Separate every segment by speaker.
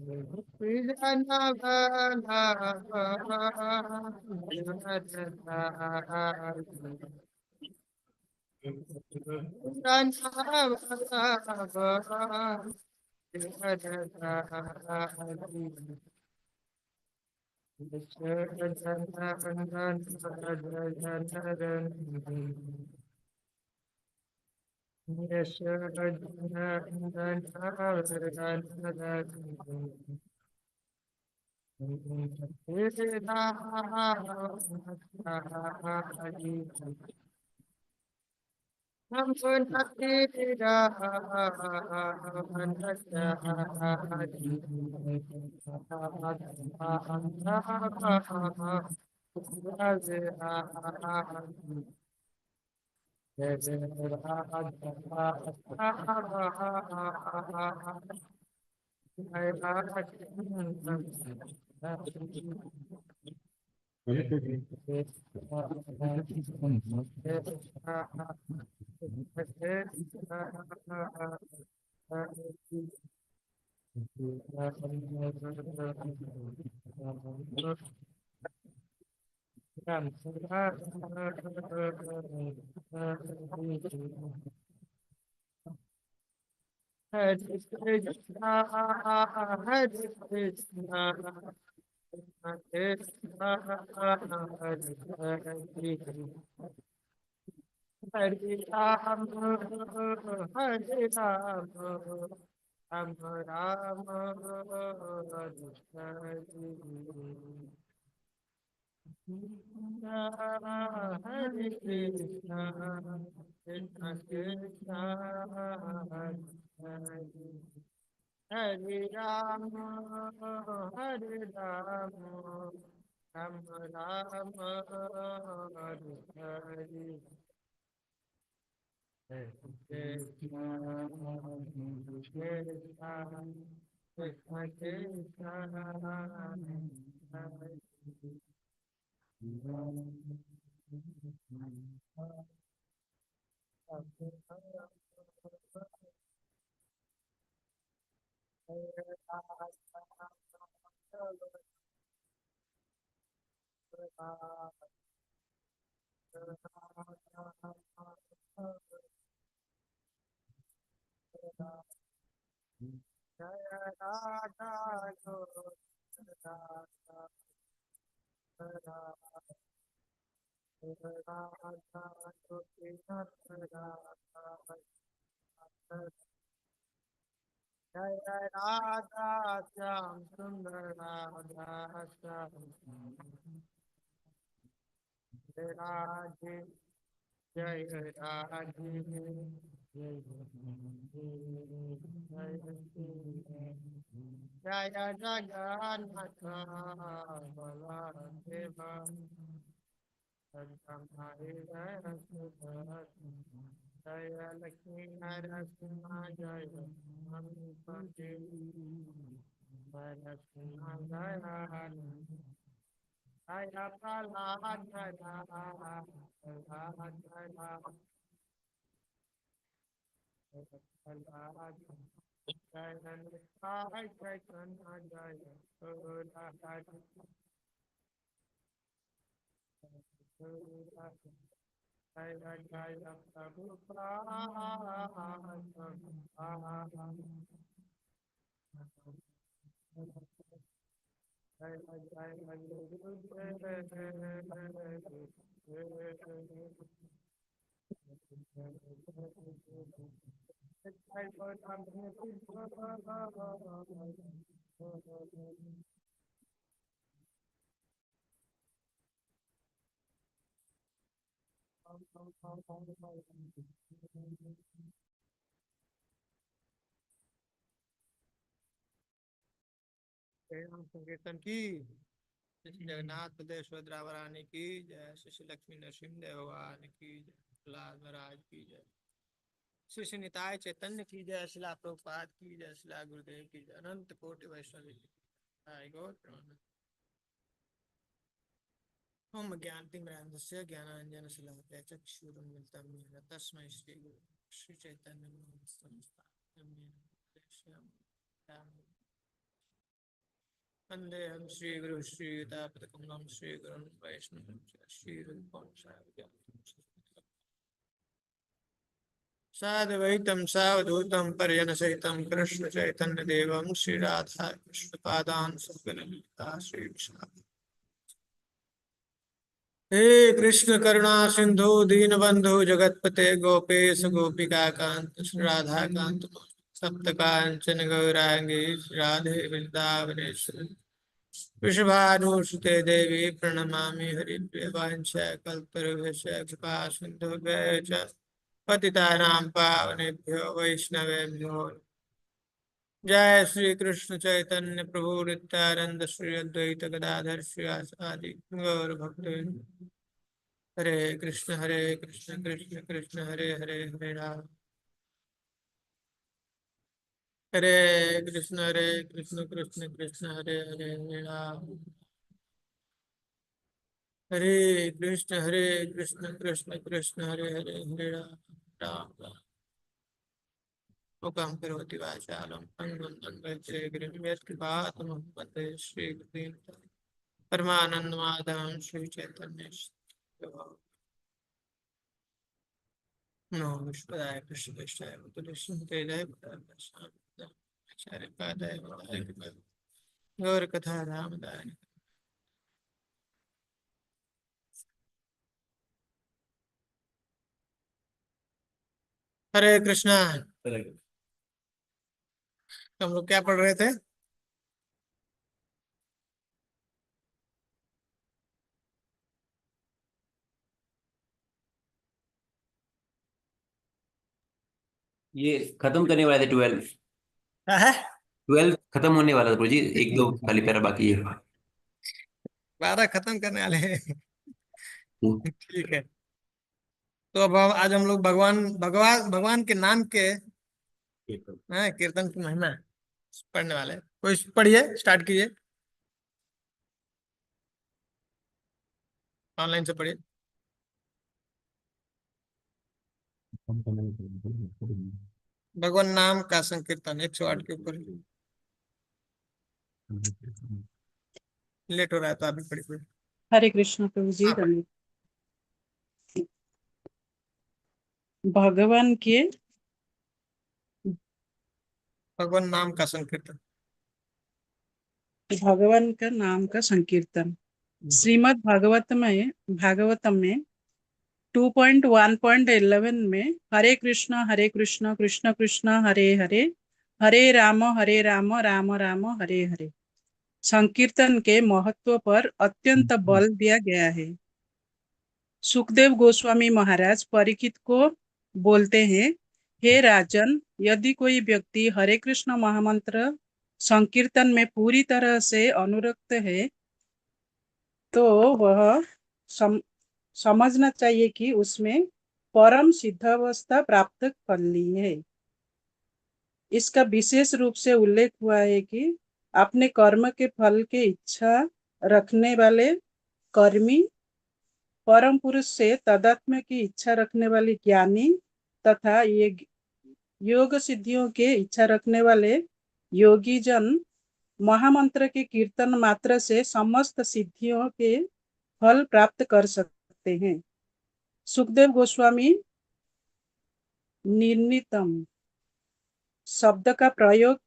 Speaker 1: Yes, Hare Krishna, Hare Krishna, Krishna Hare Hare, Hare Ram, Hare Ram, Ram Ram, Hare Hare. Hare Krishna, Krishna Krishna, Hare Hare, Hare Ram, Hare Ram, Ram Ram, Hare Hare. Hare Krishna, Krishna Krishna, Krishna Hare Jaya Radha Shyam Sundar Radha Shyam Radhe Jai Radhe Jai Jagannath Baladeva Jaya Lakshmi Narasimha Jaya Manipati Narasimha Jaya Jaya Prahlad Jaya Prahlad Jaya Prahlad Jaya Nithai Chaitanya Jaya Prahlad Jaya Jaya Prabhupada Jaya Ram संकीर्तन की श्री श्री जगन्नाथ बलदेव रानी की जय, श्री श्री लक्ष्मी नरसिंह देव भगवान की जय, प्रहलाद महाराज की जय, श्री श्री निताय चैतन्य की जय, शिला प्रभुपाद की जय, शिला गुरुदेव की जय, अनंत कोटि वैष्णव की जय। गौर प्रेमानंद। ओम ज्ञानतिमिरान्धस्य ज्ञानाञ्जनशलाकया चक्षुरुन्मिलितं येन तस्मै श्री गुरु श्री चैतन्य नाम संस्थानम् वंदेहं श्रीगुरु श्रीयुतापदकमलं श्रीगुरुं वैष्णवं च श्रीरूपं साग्रजातं साद्वैतं सावधूतं परिजनसहितं कृष्णचैतन्यदेवं श्रीराधा कृष्णपादान् सद्गुणमिता श्रीविशाल हे कृष्ण करुणा सिंधु दीनबंधु जगतपते गोपेश गोपिका कांत राधा कांत सप्त कांचन गौरांगी राधे वृंदावनेश्वरी वृषभानुसुते देवी प्रणमामि हरिप्रिय वाञ्छा कल्पतरुभ्यश्च कृपा सिन्धुभ्यः च पतितानां पावनेभ्यो वैष्णवेभ्यो जय श्री कृष्ण चैतन्य प्रभु नित्यानंद श्री अद्वैत गदाधर श्रीवासादि गौर भक्तवृंद हरे कृष्ण कृष्ण कृष्ण हरे हरे हरे राम हरे कृष्ण कृष्ण हरे हरे हरे राम हरे कृष्ण कृष्ण हरे हरे हरे राम राम राम मुखं करोति वाचालं पङ्गुं लङ्घयते गिरिं यत्कृपातमहं वन्दे श्रीगुरुं परमानन्दमाधवं श्रीचैतन्य नमो विश्वदाय कृष्णकृष्णाय बुद्धदेशाय आचार्यपादाय गौरकथा रामदाय हरे कृष्णा। हम लोग क्या पढ़ रहे थे?
Speaker 2: ये खत्म करने वाले थे 12।
Speaker 1: क्या है?
Speaker 2: 12 खत्म होने वाला था गुरु जी, एक दो खाली पैरा बाकी है।
Speaker 1: 12 खत्म करने वाले हैं।
Speaker 2: हम्म।
Speaker 1: ठीक है। तो अब आज हम लोग भगवान भगवान भगवान के नाम के कीर्तन की महिमा पढ़ने वाले हैं। कोई पढ़िए, स्टार्ट कीजिए, ऑनलाइन से पढ़िए। भगवान नाम का संकीर्तन 108 के ऊपर। लेट हो रहा है तो अभी पढ़िए।
Speaker 3: हरे कृष्ण प्रभु जी।
Speaker 1: हाँ,
Speaker 3: भगवान के
Speaker 1: भगवान नाम का संकीर्तन।
Speaker 3: भगवान का नाम का संकीर्तन श्रीमद् भागवतम में 2.1.11 में हरे कृष्ण कृष्ण कृष्ण हरे हरे हरे राम राम राम हरे हरे संकीर्तन के महत्व पर अत्यंत बल दिया गया है। सुखदेव गोस्वामी महाराज परीक्षित को बोलते हैं, हे राजन, यदि कोई व्यक्ति हरे कृष्ण महामंत्र संकीर्तन में पूरी तरह से अनुरक्त है तो वह समझना चाहिए कि उसमें परम सिद्धावस्था प्राप्त कर ली है। इसका विशेष रूप से उल्लेख हुआ है कि अपने कर्म के फल की इच्छा रखने वाले कर्मी, परम पुरुष से तदात्म्य की इच्छा रखने वाले ज्ञानी तथा ये योग सिद्धियों के इच्छा रखने वाले योगी जन महामंत्र के कीर्तन मात्र से समस्त सिद्धियों के फल प्राप्त कर सकते हैं। सुखदेव गोस्वामी निर्णितम शब्द का प्रयोग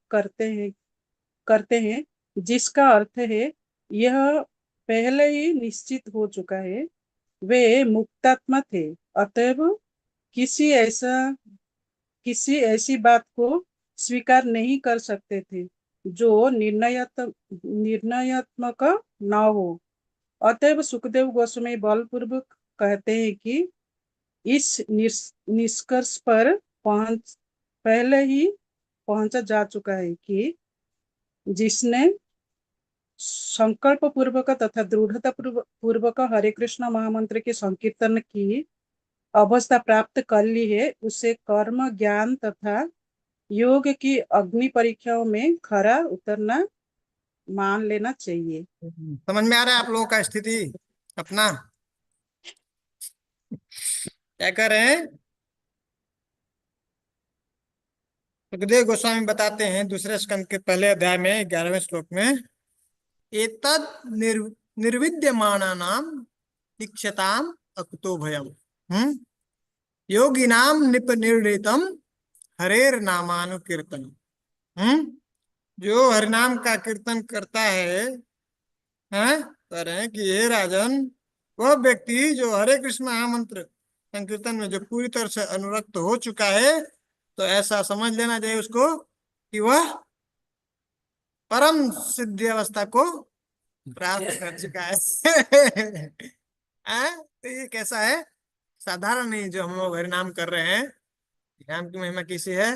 Speaker 3: करते हैं जिसका अर्थ है यह पहले ही निश्चित हो चुका है। वे मुक्तात्मा थे, अतएव किसी ऐसी बात को स्वीकार नहीं कर सकते थे जो निर्णयात्मक न हो। अतएव सुखदेव गोस्वामी बलपूर्वक कहते हैं कि इस निष्कर्ष पर पहले ही पहुंचा जा चुका है कि जिसने संकल्प पूर्वक तथा दृढ़ता पूर्वक हरे कृष्ण महामंत्र के संकीर्तन की अवस्था प्राप्त कर ली है, उसे कर्म ज्ञान तथा योग की अग्नि परीक्षाओं में खरा उतरना मान लेना चाहिए।
Speaker 1: समझ में आ रहा है आप लोगों का स्थिति अपना? क्या कर रहे हैं? सुखदेव गोस्वामी बताते हैं दूसरे स्कंद के पहले अध्याय में 11वें श्लोक में एतद् निर्विद्यमानानां दीक्षताम् अकुतो भयम्। योगिनां निपनिर्णीतम हरेर नामानुकीर्तन। जो हरिनाम का कीर्तन करता है, कह रहे हैं कि हे राजन, वह व्यक्ति जो हरे कृष्ण महामंत्र संकीर्तन में जो पूरी तरह से अनुरक्त हो चुका है, तो ऐसा समझ लेना चाहिए उसको कि वह परम सिद्धि अवस्था को प्राप्त कर चुका है। तो ये कैसा है? साधारण नहीं जो हम लोग हरिनाम कर रहे हैं। नाम की महिमा कैसी है?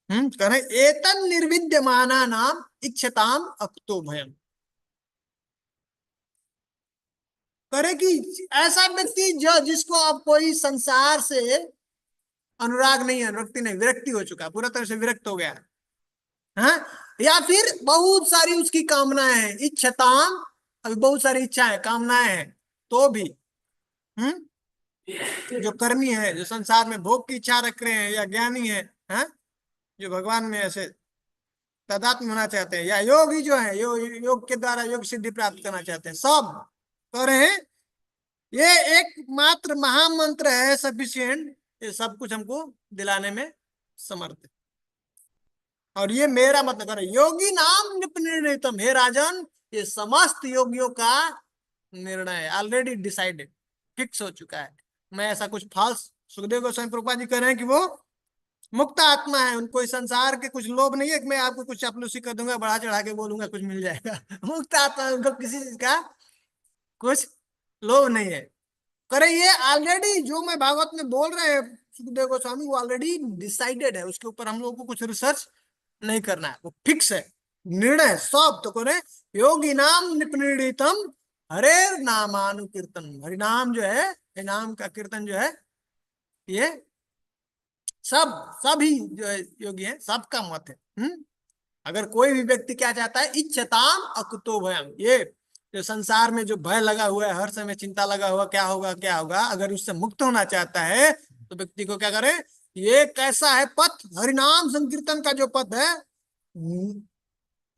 Speaker 1: कह रहे एतन निर्विद्यमाना नाम इच्छताम अकुतो भयम। करे कि ऐसा व्यक्ति जो जिसको अब कोई संसार से अनुराग नहीं है, अनुरक्ति नहीं, विरक्ति हो चुका, पूरा तरह से विरक्त हो गया, हाँ, या फिर बहुत सारी उसकी कामनाएं हैं, इच्छताम, अभी बहुत सारी इच्छाएं कामनाएं हैं, तो भी जो कर्मी है, जो संसार में भोग की इच्छा रख रहे हैं, या ज्ञानी है, जो भगवान में ऐसे तादात्म्य होना चाहते हैं, या योगी जो है योग के द्वारा योग सिद्धि प्राप्त करना चाहते हैं, सब कह रहे हैं ये एकमात्र महामंत्र है सफिशिएंट, ये सब कुछ हमको दिलाने में समर्थ है। और ये मेरा मतलब कर योगी नाम निपनिर्णितम, हे राजन, ये समस्त योगियों का निर्णय है, ऑलरेडी डिसाइडेड, फिक्स हो चुका है। मैं ऐसा कुछ फाल्स, सुखदेव गोस्वामी प्रभुपाद जी कह रहे हैं कि वो मुक्त आत्मा है, उनको इस संसार के कुछ लोभ नहीं है कि मैं आपको कुछ चापलूसी कर दूंगा, बढ़ा चढ़ा के बोलूंगा कुछ मिल जाएगा। मुक्त आत्मा है, उनको किसी चीज का कुछ लोभ नहीं है। करे ये ऑलरेडी जो मैं भागवत में बोल रहे हैं सुखदेव गोस्वामी, वो ऑलरेडी डिसाइडेड है, उसके ऊपर हम लोगों को कुछ रिसर्च नहीं करना है, वो फिक्स है, निर्णय सब। तो करे योगी नाम निपनिर्णितम हरे नामानुकीर्तन, हरि नाम जो है, नाम का कीर्तन जो है, ये सभी जो है योगी है, सबका मत है। अगर कोई भी व्यक्ति क्या चाहता है, इच्छताम अकुतो भयम, ये जो संसार में जो भय लगा हुआ है, हर समय चिंता लगा हुआ, क्या होगा क्या होगा, अगर उससे मुक्त होना चाहता है तो व्यक्ति को क्या करे, ये कैसा है पथ, हरिनाम संकीर्तन का जो पथ है,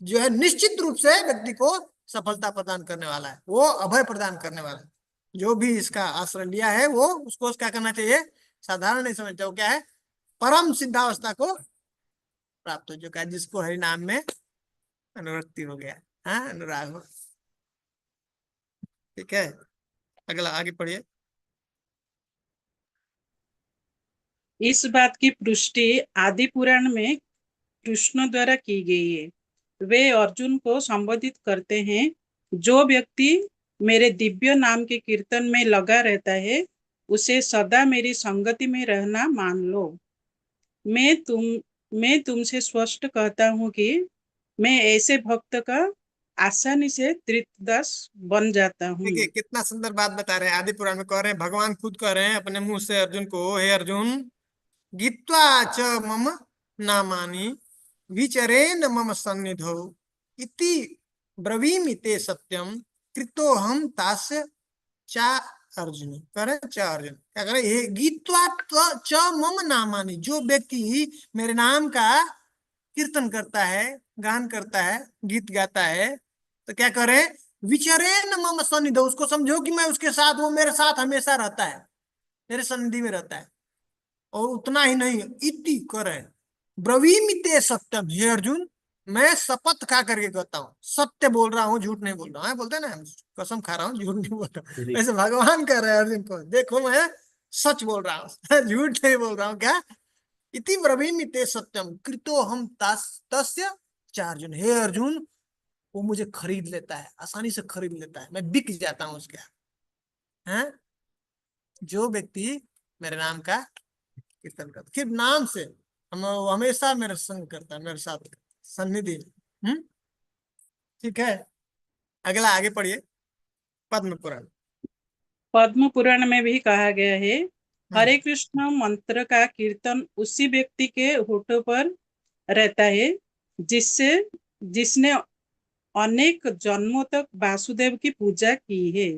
Speaker 1: जो है निश्चित रूप से व्यक्ति को सफलता प्रदान करने वाला है, वो अभय प्रदान करने वाला है। जो भी इसका आश्रय लिया है वो उसको क्या करना चाहिए, साधारण नहीं समझते, वो क्या है, परम सिद्धावस्था को प्राप्त हो चुका है, जिसको हरि नाम में अनुरक्ति हो गया, अनुराग हो। ठीक है, अगला आगे पढ़िए।
Speaker 3: इस बात की पुष्टि आदि पुराण में कृष्ण द्वारा की गई है। वे अर्जुन को संबोधित करते हैं, जो व्यक्ति मेरे दिव्य नाम के कीर्तन में लगा रहता है, उसे सदा मेरी संगति में रहना मान लो। मैं तुमसे स्पष्ट कहता हूँ कि मैं ऐसे भक्त का आसानी से तीर्थदास बन जाता हूँ।
Speaker 1: देखिए कितना सुंदर बात बता रहे हैं, आदि पुराण में कह रहे हैं, भगवान खुद कह रहे हैं अपने मुंह से अर्जुन को, हे अर्जुन, गीत्वा च मम नामानि विचरेन मम सन्निधौ इति ब्रवीमि ते सत्यम कृतोहम तास्य चा अर्जुन। करे चा अर्जुन, क्या करे, ये गीत्वा च मम नामानि, जो व्यक्ति मेरे नाम का कीर्तन करता है, गान करता है, गीत गाता है, तो क्या करे, विचरेन मम सन्निधौ, उसको समझो कि मैं उसके साथ, वो मेरे साथ हमेशा रहता है, मेरे सन्निधि में रहता है। और उतना ही नहीं, इति करे ब्रवीमिते सत्यम, हे अर्जुन, मैं शपथ खा करके कहता हूँ, सत्य बोल रहा हूँ, झूठ नहीं बोल रहा हूँ, बोलते ना कसम खा रहा हूँ, झूठ नहीं बोल रहा हूँ, वैसे भगवान कह रहे हैं अर्जुन को, देखो मैं सच बोल रहा हूँ, झूठ नहीं बोल रहा हूँ। क्या, इति ब्रवीमिते सत्यम कृतो हम तस्य च अर्जुन, हे अर्जुन, वो मुझे खरीद लेता है, आसानी से खरीद लेता है, मैं बिक जाता हूँ उसके, हैं, जो व्यक्ति मेरे नाम का कीर्तन करता, फिर नाम से हम हमेशा मेरे संग करता है, मेरे साथ सन्निधि। ठीक है, अगला आगे पढ़िए, पद्म पुराण।
Speaker 3: पद्म पुराण में भी कहा गया है, हरे कृष्ण मंत्र का कीर्तन उसी व्यक्ति के होठों पर रहता है जिसने अनेक जन्मों तक वासुदेव की पूजा की है।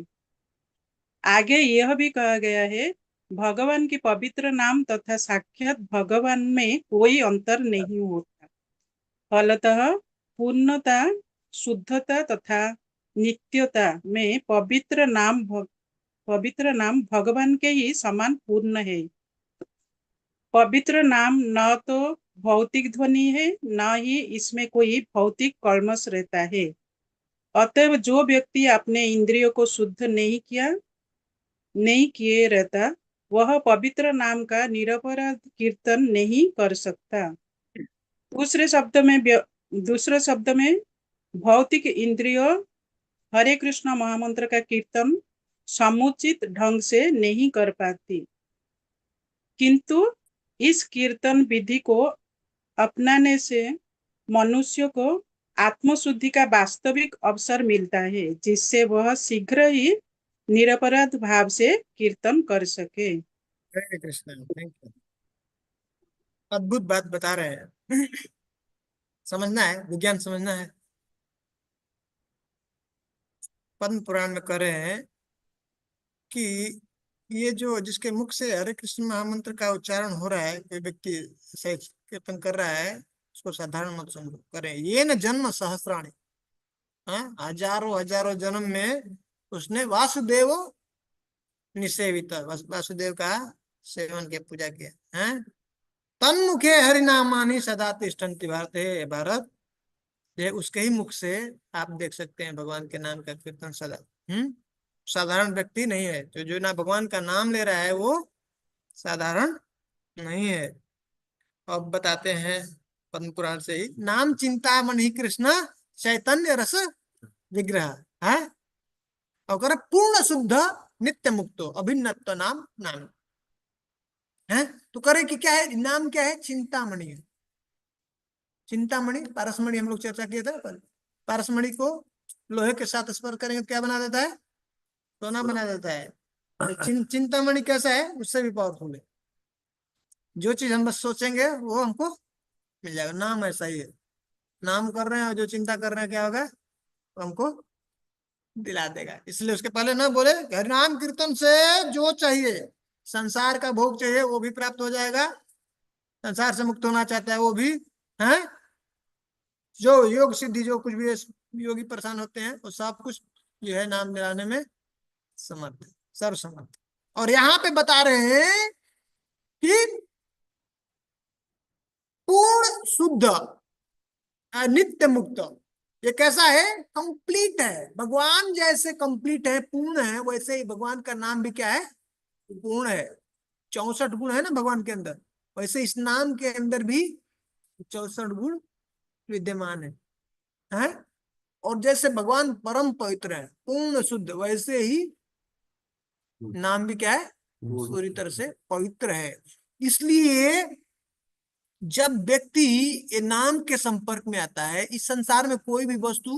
Speaker 3: आगे यह भी कहा गया है, भगवान के पवित्र नाम तथा साक्षात भगवान में कोई अंतर नहीं होता, फलतः पूर्णता शुद्धता तथा नित्यता में पवित्र नाम भगवान के ही समान पूर्ण है। पवित्र नाम न तो भौतिक ध्वनि है, न ही इसमें कोई भौतिक कल्मश रहता है। अतएव जो व्यक्ति अपने इंद्रियों को शुद्ध नहीं किए रहता, वह पवित्र नाम का निरपराध कीर्तन नहीं कर सकता। दूसरे शब्द में भौतिक इंद्रियों हरे कृष्ण महामंत्र का कीर्तन समुचित ढंग से नहीं कर पाती, किंतु इस कीर्तन विधि को अपनाने से मनुष्य को आत्मशुद्धि का वास्तविक अवसर मिलता है, जिससे वह शीघ्र ही निरपराध भाव से कीर्तन कर सके।
Speaker 1: हरे कृष्ण, थैंक यू। अद्भुत बात बता रहे हैं। समझना है, विज्ञान समझना है। पद्म पुराण में कह रहे हैं कि ये जो जिसके मुख से हरे कृष्ण महामंत्र का उच्चारण हो रहा है, कोई व्यक्ति ऐसे कीर्तन कर रहा है, उसको साधारण मत समझो। करें ये न जन्म सहस्राणी, हाँ, हजारों हजारों जन्म में उसने वासुदेव निसेवित, वासुदेव का सेवन के पूजा किया है। तन्मुखे हरिनामानि सदा तिष्ठन्ति भारत, हे भारत, ये उसके ही मुख से आप देख सकते हैं भगवान के नाम का कीर्तन सदा। साधारण व्यक्ति नहीं है, तो जो ना भगवान का नाम ले रहा है वो साधारण नहीं है। अब बताते हैं पद्म पुराण से ही, नाम चिंतामणि कृष्ण चैतन्य रस विग्रह है, और पूर्ण शुद्ध नित्य मुक्तो अभिन्नत्व नाम नाम है। तो करे कि क्या है, नाम क्या है, चिंतामणि है। चिंतामणि, पारसमणि हम लोग चर्चा किए थे। पारसमणि को लोहे के साथ स्पर्श करेंगे तो क्या बना देता है, सोना बना देता है। तो चिंतामणि कैसा है, उससे भी पावरफुल है। जो चीज हम बस सोचेंगे वो हमको मिल जाएगा। नाम ऐसा ही है, नाम कर रहे हैं और जो चिंता कर रहे हैं क्या होगा, तो हमको दिला देगा। इसलिए उसके पहले ना बोले हरिनाम कीर्तन से जो चाहिए, संसार का भोग चाहिए वो भी प्राप्त हो जाएगा, संसार से मुक्त होना चाहता है वो भी है, जो योग सिद्धि जो कुछ भी योगी परेशान होते हैं वो सब कुछ जो है नाम दिलाने में समर्थ है, सर्वसमर्थ। और यहाँ पे बता रहे हैं कि पूर्ण शुद्ध नित्य मुक्त, ये कैसा है, कंप्लीट है। भगवान जैसे कंप्लीट है, पूर्ण है, वैसे ही भगवान का नाम भी क्या है, पूर्ण है। 64 गुण है ना भगवान के अंदर, वैसे इस नाम के अंदर भी 64 गुण विद्यमान है? और जैसे भगवान परम पवित्र है, पूर्ण शुद्ध, वैसे ही नाम भी क्या है, पूरी तरह से पवित्र है। इसलिए जब व्यक्ति ये नाम के संपर्क में आता है, इस संसार में कोई भी वस्तु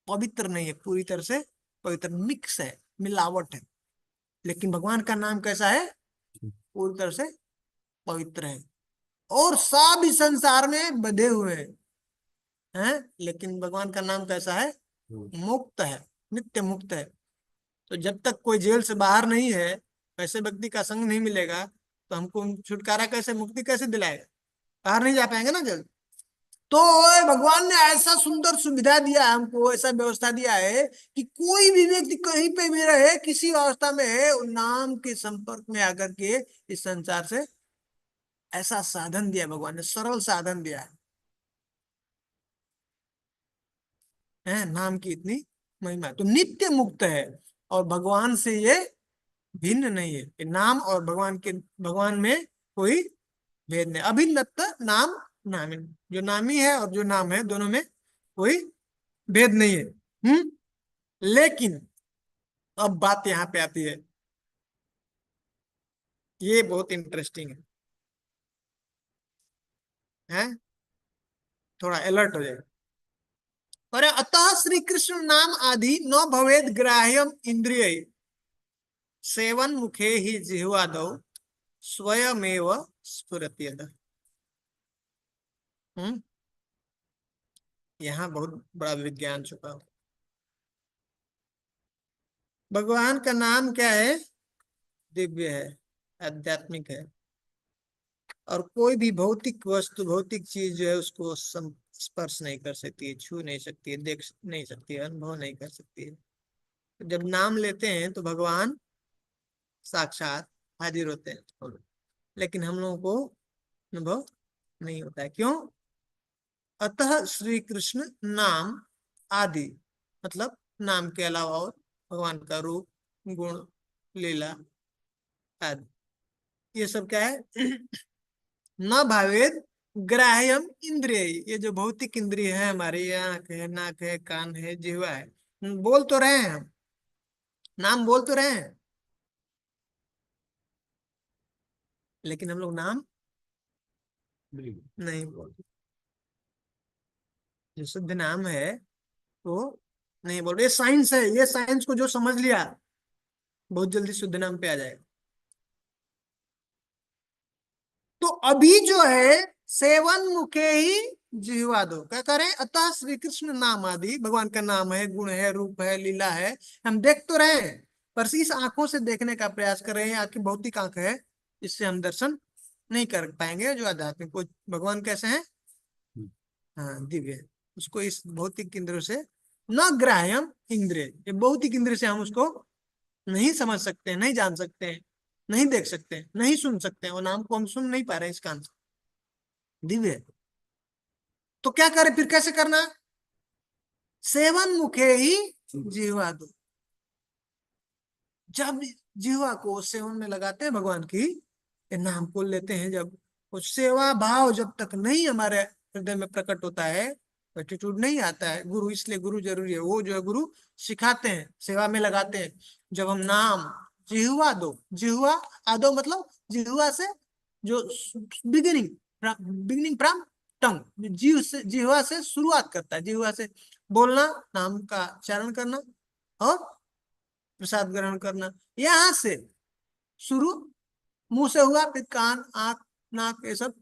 Speaker 1: पवित्र नहीं है, पूरी तरह से पवित्र, मिक्स है, मिलावट है। लेकिन भगवान का नाम कैसा है, पूरी तरह से पवित्र है। और सब इस संसार में बंधे हुए हैं, लेकिन भगवान का नाम कैसा है, मुक्त है, नित्य मुक्त है। तो जब तक कोई जेल से बाहर नहीं है, वैसे व्यक्ति का संग नहीं मिलेगा, तो हमको छुटकारा कैसे, मुक्ति कैसे दिलाएगा, बाहर नहीं जा पाएंगे ना जल्द। तो भगवान ने ऐसा सुंदर सुविधा दिया है हमको, ऐसा व्यवस्था दिया है कि कोई भी व्यक्ति कहीं पे भी रहे, किसी अवस्था में है, नाम के संपर्क में आकर के इस संसार से, ऐसा साधन दिया भगवान ने, सरल साधन दिया है नाम की इतनी महिमा। तो नित्य मुक्त है और भगवान से ये भिन्न नहीं है। ये नाम और भगवान में कोई भेद नहीं, अभिन्नत्व नाम नाम, जो नामी है और जो नाम है दोनों में कोई भेद नहीं है। लेकिन अब बात यहाँ पे आती है, ये बहुत इंटरेस्टिंग है, थोड़ा अलर्ट हो जाए। पर अतः श्री कृष्ण नाम आदि न भवेद ग्राह्यम इंद्रिय, सेवन मुखे ही जिह्वादौ स्वयमेव स्फुरति। यहाँ बहुत बड़ा विज्ञान छुपा हुआ। भगवान का नाम क्या है, दिव्य है, आध्यात्मिक है। और कोई भी भौतिक वस्तु, भौतिक चीज जो है उसको स्पर्श नहीं कर सकती है, छू नहीं सकती है, देख नहीं सकती है, अनुभव नहीं कर सकती है। तो जब नाम लेते हैं तो भगवान साक्षात हाजिर होते हैं, लेकिन हम लोगों को अनुभव नहीं होता है। क्यों? अतः श्री कृष्ण नाम आदि, मतलब नाम के अलावा और भगवान का रूप, गुण, लीला आदि, ये सब क्या है? न भावेद ग्राह्यम इंद्रिय। ये जो भौतिक इंद्रिय है हमारी, ये आंख है, नाक है, कान है, जिह्वा है, बोल तो रहे हैं हम, नाम बोल तो रहे हैं, लेकिन हम लोग नाम नहीं बोलते। जो शुद्ध नाम है वो नहीं बोल रहे। ये साइंस है, ये साइंस को जो समझ लिया बहुत जल्दी शुद्ध नाम पे आ जाएगा। तो अभी जो है सेवन मुखे ही जिह्वा दो, क्या करें? अतः श्री कृष्ण नाम आदि, भगवान का नाम है, गुण है, रूप है, लीला है, हम देख तो रहे हैं, पर इस आंखों से देखने का प्रयास कर रहे हैं। आपकी भौतिक आंख है, इससे हम दर्शन नहीं कर पाएंगे। जो आध्यात्मिक को भगवान कैसे हैं? हाँ, दिव्य है। उसको इस भौतिक इंद्रियों से न ग्राह्यम इंद्रिय, ये भौतिक इंद्रिय से हम उसको नहीं समझ सकते, नहीं जान सकते, नहीं देख सकते, नहीं सुन सकते। वो नाम को हम सुन नहीं पा रहे इस कान से, दिव्य है। तो क्या करें फिर? कैसे करना? सेवन मुखे ही जिह्वा दो। जब जिह्वा को सेवन में लगाते हैं भगवान की, ये नाम को लेते हैं, जब वो सेवा भाव जब तक नहीं हमारे हृदय में प्रकट होता है, एटीट्यूड नहीं आता है, गुरु, इसलिए गुरु जरूरी है। वो जो है गुरु सिखाते हैं, सेवा में लगाते हैं। जब हम नाम जिह्वा दो, जिह्वा आदो मतलब जिह्वा से, जो बिगिनिंग, बिगिनिंग फ्रॉम टंग, जीव से, जिह्वा से शुरुआत करता है, जिह्वा से बोलना, नाम का उच्चारण करना और प्रसाद ग्रहण करना, यहां से शुरू, मुंह से हुआ, फिर कान, आंख, नाक, ये सब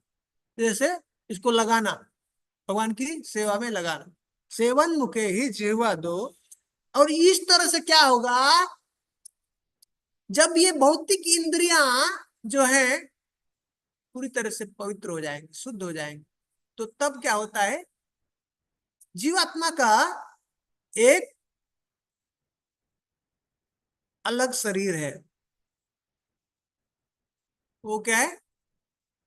Speaker 1: जैसे इसको लगाना, भगवान की सेवा में लगाना। सेवन मुखे ही जिह्वा दो। और इस तरह से क्या होगा? जब ये भौतिक इंद्रियां जो है पूरी तरह से पवित्र हो जाएंगे, शुद्ध हो जाएंगे, तो तब क्या होता है? जीवात्मा का एक अलग शरीर है। वो क्या है?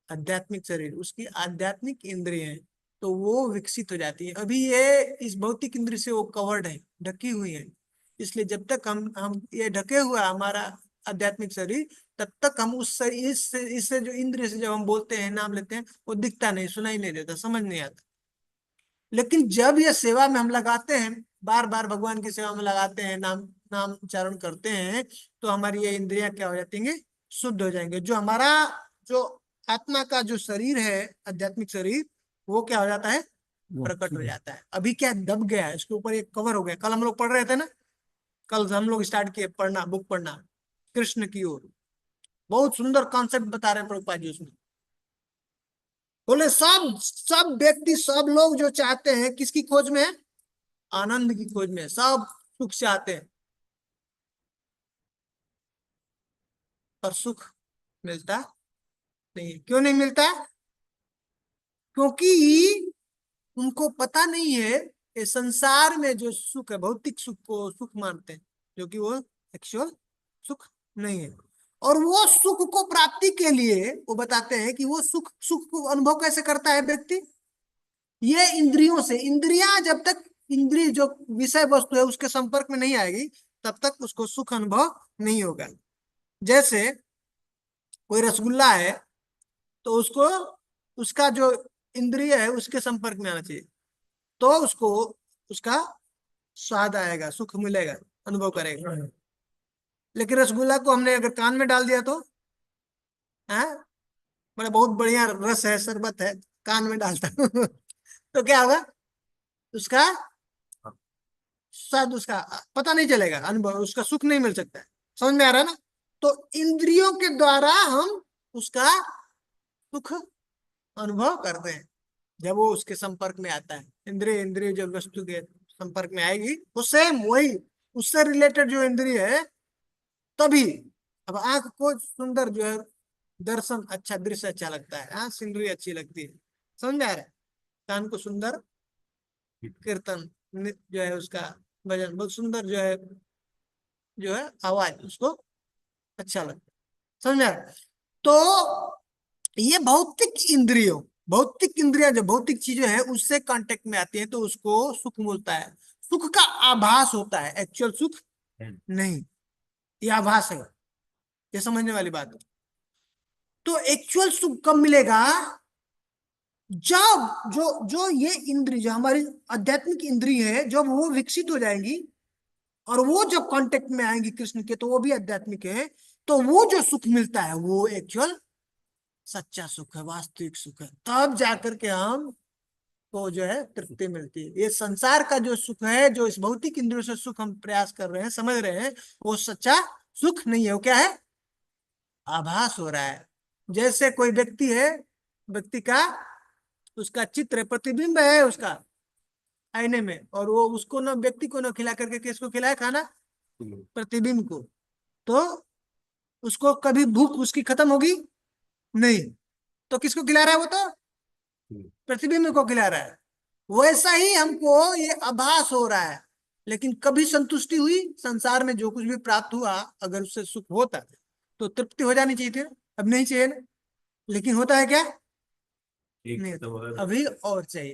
Speaker 1: आध्यात्मिक शरीर, उसकी आध्यात्मिक इंद्रिय है, तो वो विकसित हो जाती है। अभी ये इस भौतिक इंद्रिय से वो कवर्ड है, ढकी हुई है। इसलिए जब तक हम ये ढके हुआ हमारा आध्यात्मिक शरीर, तब तक हम उस शरीर, इससे जो इंद्रिय से जब हम बोलते हैं, नाम लेते हैं, वो दिखता नहीं, सुनाई नहीं देता, समझ नहीं आता। लेकिन जब ये सेवा में हम लगाते हैं, बार बार भगवान की सेवा में लगाते हैं, नाम नाम उच्चारण करते हैं, तो हमारी ये इंद्रियां क्या हो जाती हैं? शुद्ध हो जाएंगे। जो हमारा जो आत्मा का जो शरीर है, आध्यात्मिक शरीर, वो क्या हो जाता है? प्रकट हो जाता है। अभी क्या दब गया है, इसके ऊपर एक कवर हो गया। कल हम लोग पढ़ रहे थे ना, कल हम लोग स्टार्ट किए पढ़ना, बुक पढ़ना, कृष्ण की ओर। बहुत सुंदर कॉन्सेप्ट बता रहे हैं प्रभुपाद जी उसमें। बोले सब सब व्यक्ति, सब लोग जो चाहते हैं, किसकी खोज में है? आनंद की खोज में, सब सुख चाहते हैं, पर सुख मिलता नहीं। क्यों नहीं मिलता? क्योंकि उनको पता नहीं है कि संसार में जो सुख है, भौतिक सुख को सुख मानते हैं, जो कि वो एक्चुअल सुख नहीं है। और वो सुख को प्राप्ति के लिए वो बताते हैं कि वो सुख सुख को अनुभव कैसे करता है व्यक्ति? ये इंद्रियों से। इंद्रियां जब तक, इंद्रिय जो विषय वस्तु है उसके संपर्क में नहीं आएगी, तब तक उसको सुख अनुभव नहीं होगा। जैसे कोई रसगुल्ला है, तो उसको, उसका जो इंद्रिय है उसके संपर्क में आना चाहिए, तो उसको उसका स्वाद आएगा, सुख मिलेगा, अनुभव करेगा। लेकिन रसगुल्ला को हमने अगर कान में डाल दिया तो, है, बड़ा बहुत बढ़िया रस है, शरबत है, कान में डालता हूं तो क्या होगा? उसका स्वाद, उसका पता नहीं चलेगा, अनुभव, उसका सुख नहीं मिल सकता है। समझ में आ रहा है ना? तो इंद्रियों के द्वारा हम उसका सुख अनुभव करते हैं, जब वो उसके संपर्क में आता है। इंद्रिय इंद्रिय जब वस्तु के संपर्क में आएगी, वो सेम वही, उससे रिलेटेड जो इंद्रिय है, तभी। अब आंख को सुंदर जो है दर्शन, अच्छा दृश्य अच्छा लगता है, हाँ, सीनरी अच्छी लगती है, समझ में आ रहा है? कान को सुंदर कीर्तन जो है उसका भजन बहुत सुंदर जो है आवाज उसको अच्छा लगता है। समझ में आ रहा है? तो ये भौतिक इंद्रिया जो भौतिक चीजें हैं उससे कांटेक्ट में आती है तो उसको सुख मिलता है। सुख का आभास होता है, एक्चुअल सुख नहीं, ये आभास है। ये समझने वाली बात है। तो एक्चुअल सुख कब मिलेगा? जब जो जो ये इंद्रिय जो हमारी आध्यात्मिक इंद्रिय है जब वो विकसित हो जाएंगी और वो जब कांटेक्ट में आएंगी कृष्ण के तो वो भी आध्यात्मिक है, तो वो जो सुख मिलता है वो एक्चुअल सच्चा सुख है, वास्तविक सुख है। तब जाकर के हम को जो है तृप्ति मिलती है। ये संसार का जो सुख है, जो इस भौतिक इंद्रियों से सुख हम प्रयास कर रहे हैं, समझ रहे हैं, वो सच्चा सुख नहीं है। वो क्या है? आभास हो रहा है। जैसे कोई व्यक्ति है, व्यक्ति का उसका चित्र प्रतिबिंब है उसका आईने में, और वो उसको ना व्यक्ति को ना खिला करके किसको खिलाए खाना? प्रतिबिंब को। तो उसको कभी भूख उसकी खत्म होगी नहीं। तो किसको खिला रहा है? वो तो प्रतिबिंब को खिला रहा है। वैसा ही हमको ये आभास हो रहा है, लेकिन कभी संतुष्टि हुई? संसार में जो कुछ भी प्राप्त हुआ अगर उससे सुख होता तो तृप्ति हो जानी चाहिए थी ना? अब नहीं चाहिए ना। लेकिन होता है क्या? नहीं, अभी और चाहिए,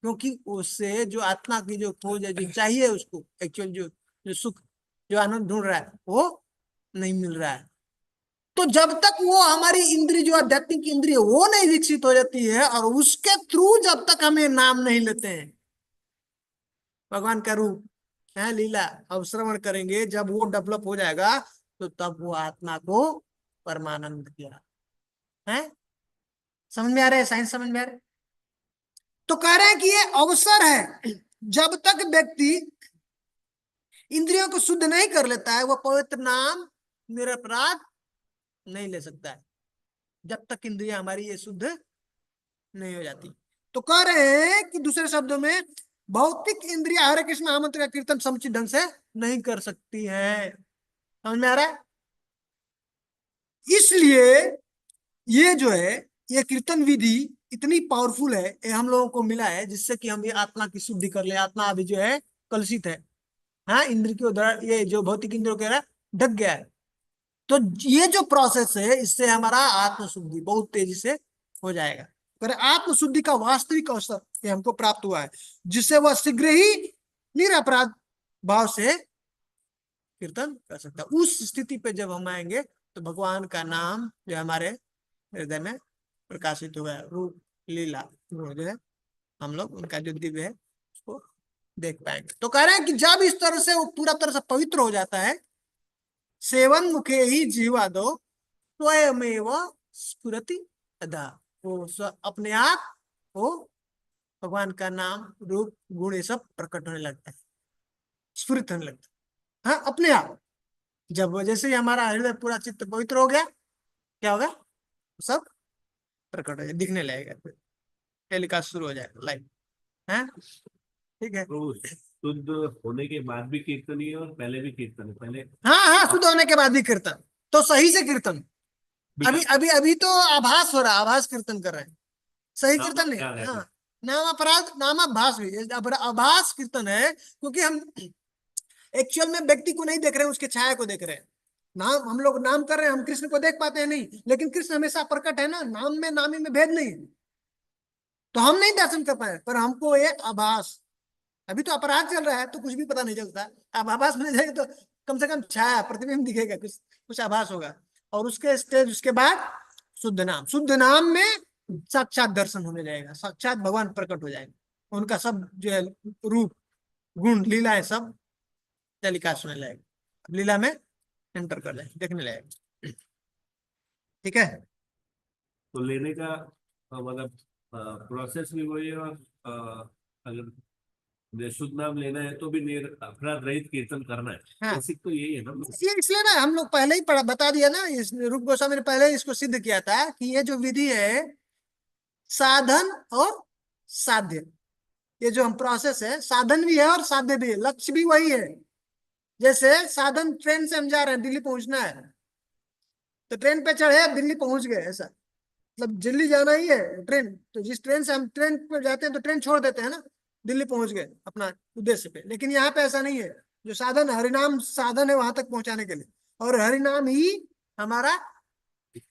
Speaker 1: क्योंकि उससे जो आत्मा की जो खोज है, जो चाहिए उसको एक्चुअल जो सुख जो आनंद ढूंढ रहा है वो नहीं मिल रहा है। तो जब तक वो हमारी इंद्रिय जो आध्यात्मिक इंद्रिय वो नहीं विकसित हो जाती है और उसके थ्रू जब तक हमें नाम नहीं लेते हैं, भगवान का रूप है, लीला अब श्रवण करेंगे, जब वो डेवलप हो जाएगा तो तब वो आत्मा को परमानंद किया है। समझ में आ रहा है? साइंस समझ में आ रहा है? तो कह रहे हैं कि ये अवसर है, जब तक व्यक्ति इंद्रियों को शुद्ध नहीं कर लेता है वो पवित्र नाम निरपराध नहीं ले सकता है, जब तक इंद्रियां हमारी ये शुद्ध नहीं हो जाती। तो कह रहे हैं कि दूसरे शब्दों में भौतिक इंद्रिया हरे कृष्ण महामंत्र का कीर्तन समुचित ढंग से नहीं कर सकती है। समझ में आ रहा है? इसलिए ये जो है ये कीर्तन विधि इतनी पावरफुल है, ये हम लोगों को मिला है जिससे कि हम ये आत्मा की शुद्धि कर ले। आत्मा अभी जो है कलुषित है, हाँ, इंद्र के उधर ये जो भौतिक इंद्रियों के ढक गया है। तो ये जो प्रोसेस है इससे हमारा आत्म शुद्धि बहुत तेजी से हो जाएगा। पर आत्म शुद्धि का वास्तविक अवसर ये हमको प्राप्त हुआ है, जिससे वह शीघ्र ही निरपराध भाव से कीर्तन कर सकता है। उस स्थिति पे जब हम आएंगे तो भगवान का नाम जो हमारे हृदय में प्रकाशित हुआ है, रूप लीला वो जो है हम लोग उनका जो दिव्य है उसको देख पाएंगे। तो कह रहे हैं कि जब इस तरह से वो पूरा तरह से पवित्र हो जाता है, सेवन मुखे ही जीवा दो स्वयमेव स्फुरति अदा, वो अपने आप वो भगवान का नाम रूप गुण ये सब प्रकट होने लगता है, स्फुरित होने लगता है। हाँ, अपने आप जब जैसे ही हमारा हृदय पूरा चित्त पवित्र हो गया, क्या होगा? सब प्रकट हो जाएगा, दिखने लगेगा, फिर टेलीकास्ट शुरू हो जाएगा लाइव। है ठीक है।
Speaker 4: तो शुद्ध होने के बाद भी कीर्तन ही है और पहले भी कीर्तन है? पहले
Speaker 1: हाँ हाँ, शुद्ध होने के बाद भी कीर्तन, तो सही से कीर्तन। अभी अभी अभी तो आभास हो रहा है, आभास कीर्तन कर रहे हैं, सही कीर्तन नहीं।
Speaker 4: क्या है?
Speaker 1: हाँ, नाम अपराध नाम आभास भी आभास कीर्तन है, क्योंकि हम एक्चुअल में व्यक्ति को नहीं देख रहे हैं, उसके छाया को देख रहे हैं। नाम हम लोग नाम कर रहे हैं, हम कृष्ण को देख पाते हैं नहीं, लेकिन कृष्ण हमेशा प्रकट है ना, नाम में नामी में भेद नहीं है। तो हम नहीं दर्शन कर पाए, पर हमको ये आभास, अभी तो अपराध चल रहा है तो कुछ भी पता नहीं चलता। अब आभास मिल जाएगा तो कम से कम छाया प्रतिबिंब दिखेगा, कुछ कुछ आभास होगा। और उसके स्टेज उसके बाद शुद्ध नाम में साक्षात दर्शन होने जाएगा, साक्षात भगवान प्रकट हो जाएगा, उनका सब जो है रूप गुण लीलाएं सब टेलीकास्ट होने लगेगा, लीला में एंटर कर जाएगा, देखने लगेगा। ठीक है।
Speaker 4: तो लेने का मतलब प्रोसेस भी वही है, और अगर शुद्ध नाम लेना है तो भी अपराध रहित कीर्तन करना है।
Speaker 1: हाँ।
Speaker 4: बेसिक तो यही है ना।
Speaker 1: इसलिए ना हम लोग पहले ही बता दिया ना, इस रूप गोस्वामी ने पहले ही इसको सिद्ध किया था कि ये जो विधि है साधन और साध्य, ये जो हम प्रोसेस है साधन भी है और साध्य भी है, लक्ष्य भी वही है। जैसे साधन ट्रेन से हम जा रहे हैं, दिल्ली पहुंचना है, तो ट्रेन पे चढ़े दिल्ली पहुंच गए, ऐसा मतलब दिल्ली जाना ही है ट्रेन। तो जिस ट्रेन से हम ट्रेन पे जाते हैं तो ट्रेन छोड़ देते हैं ना, दिल्ली पहुंच गए अपना उद्देश्य पे। लेकिन यहाँ पे ऐसा नहीं है, जो साधन हरिनाम साधन है वहां तक पहुंचाने के लिए, और हरिनाम ही हमारा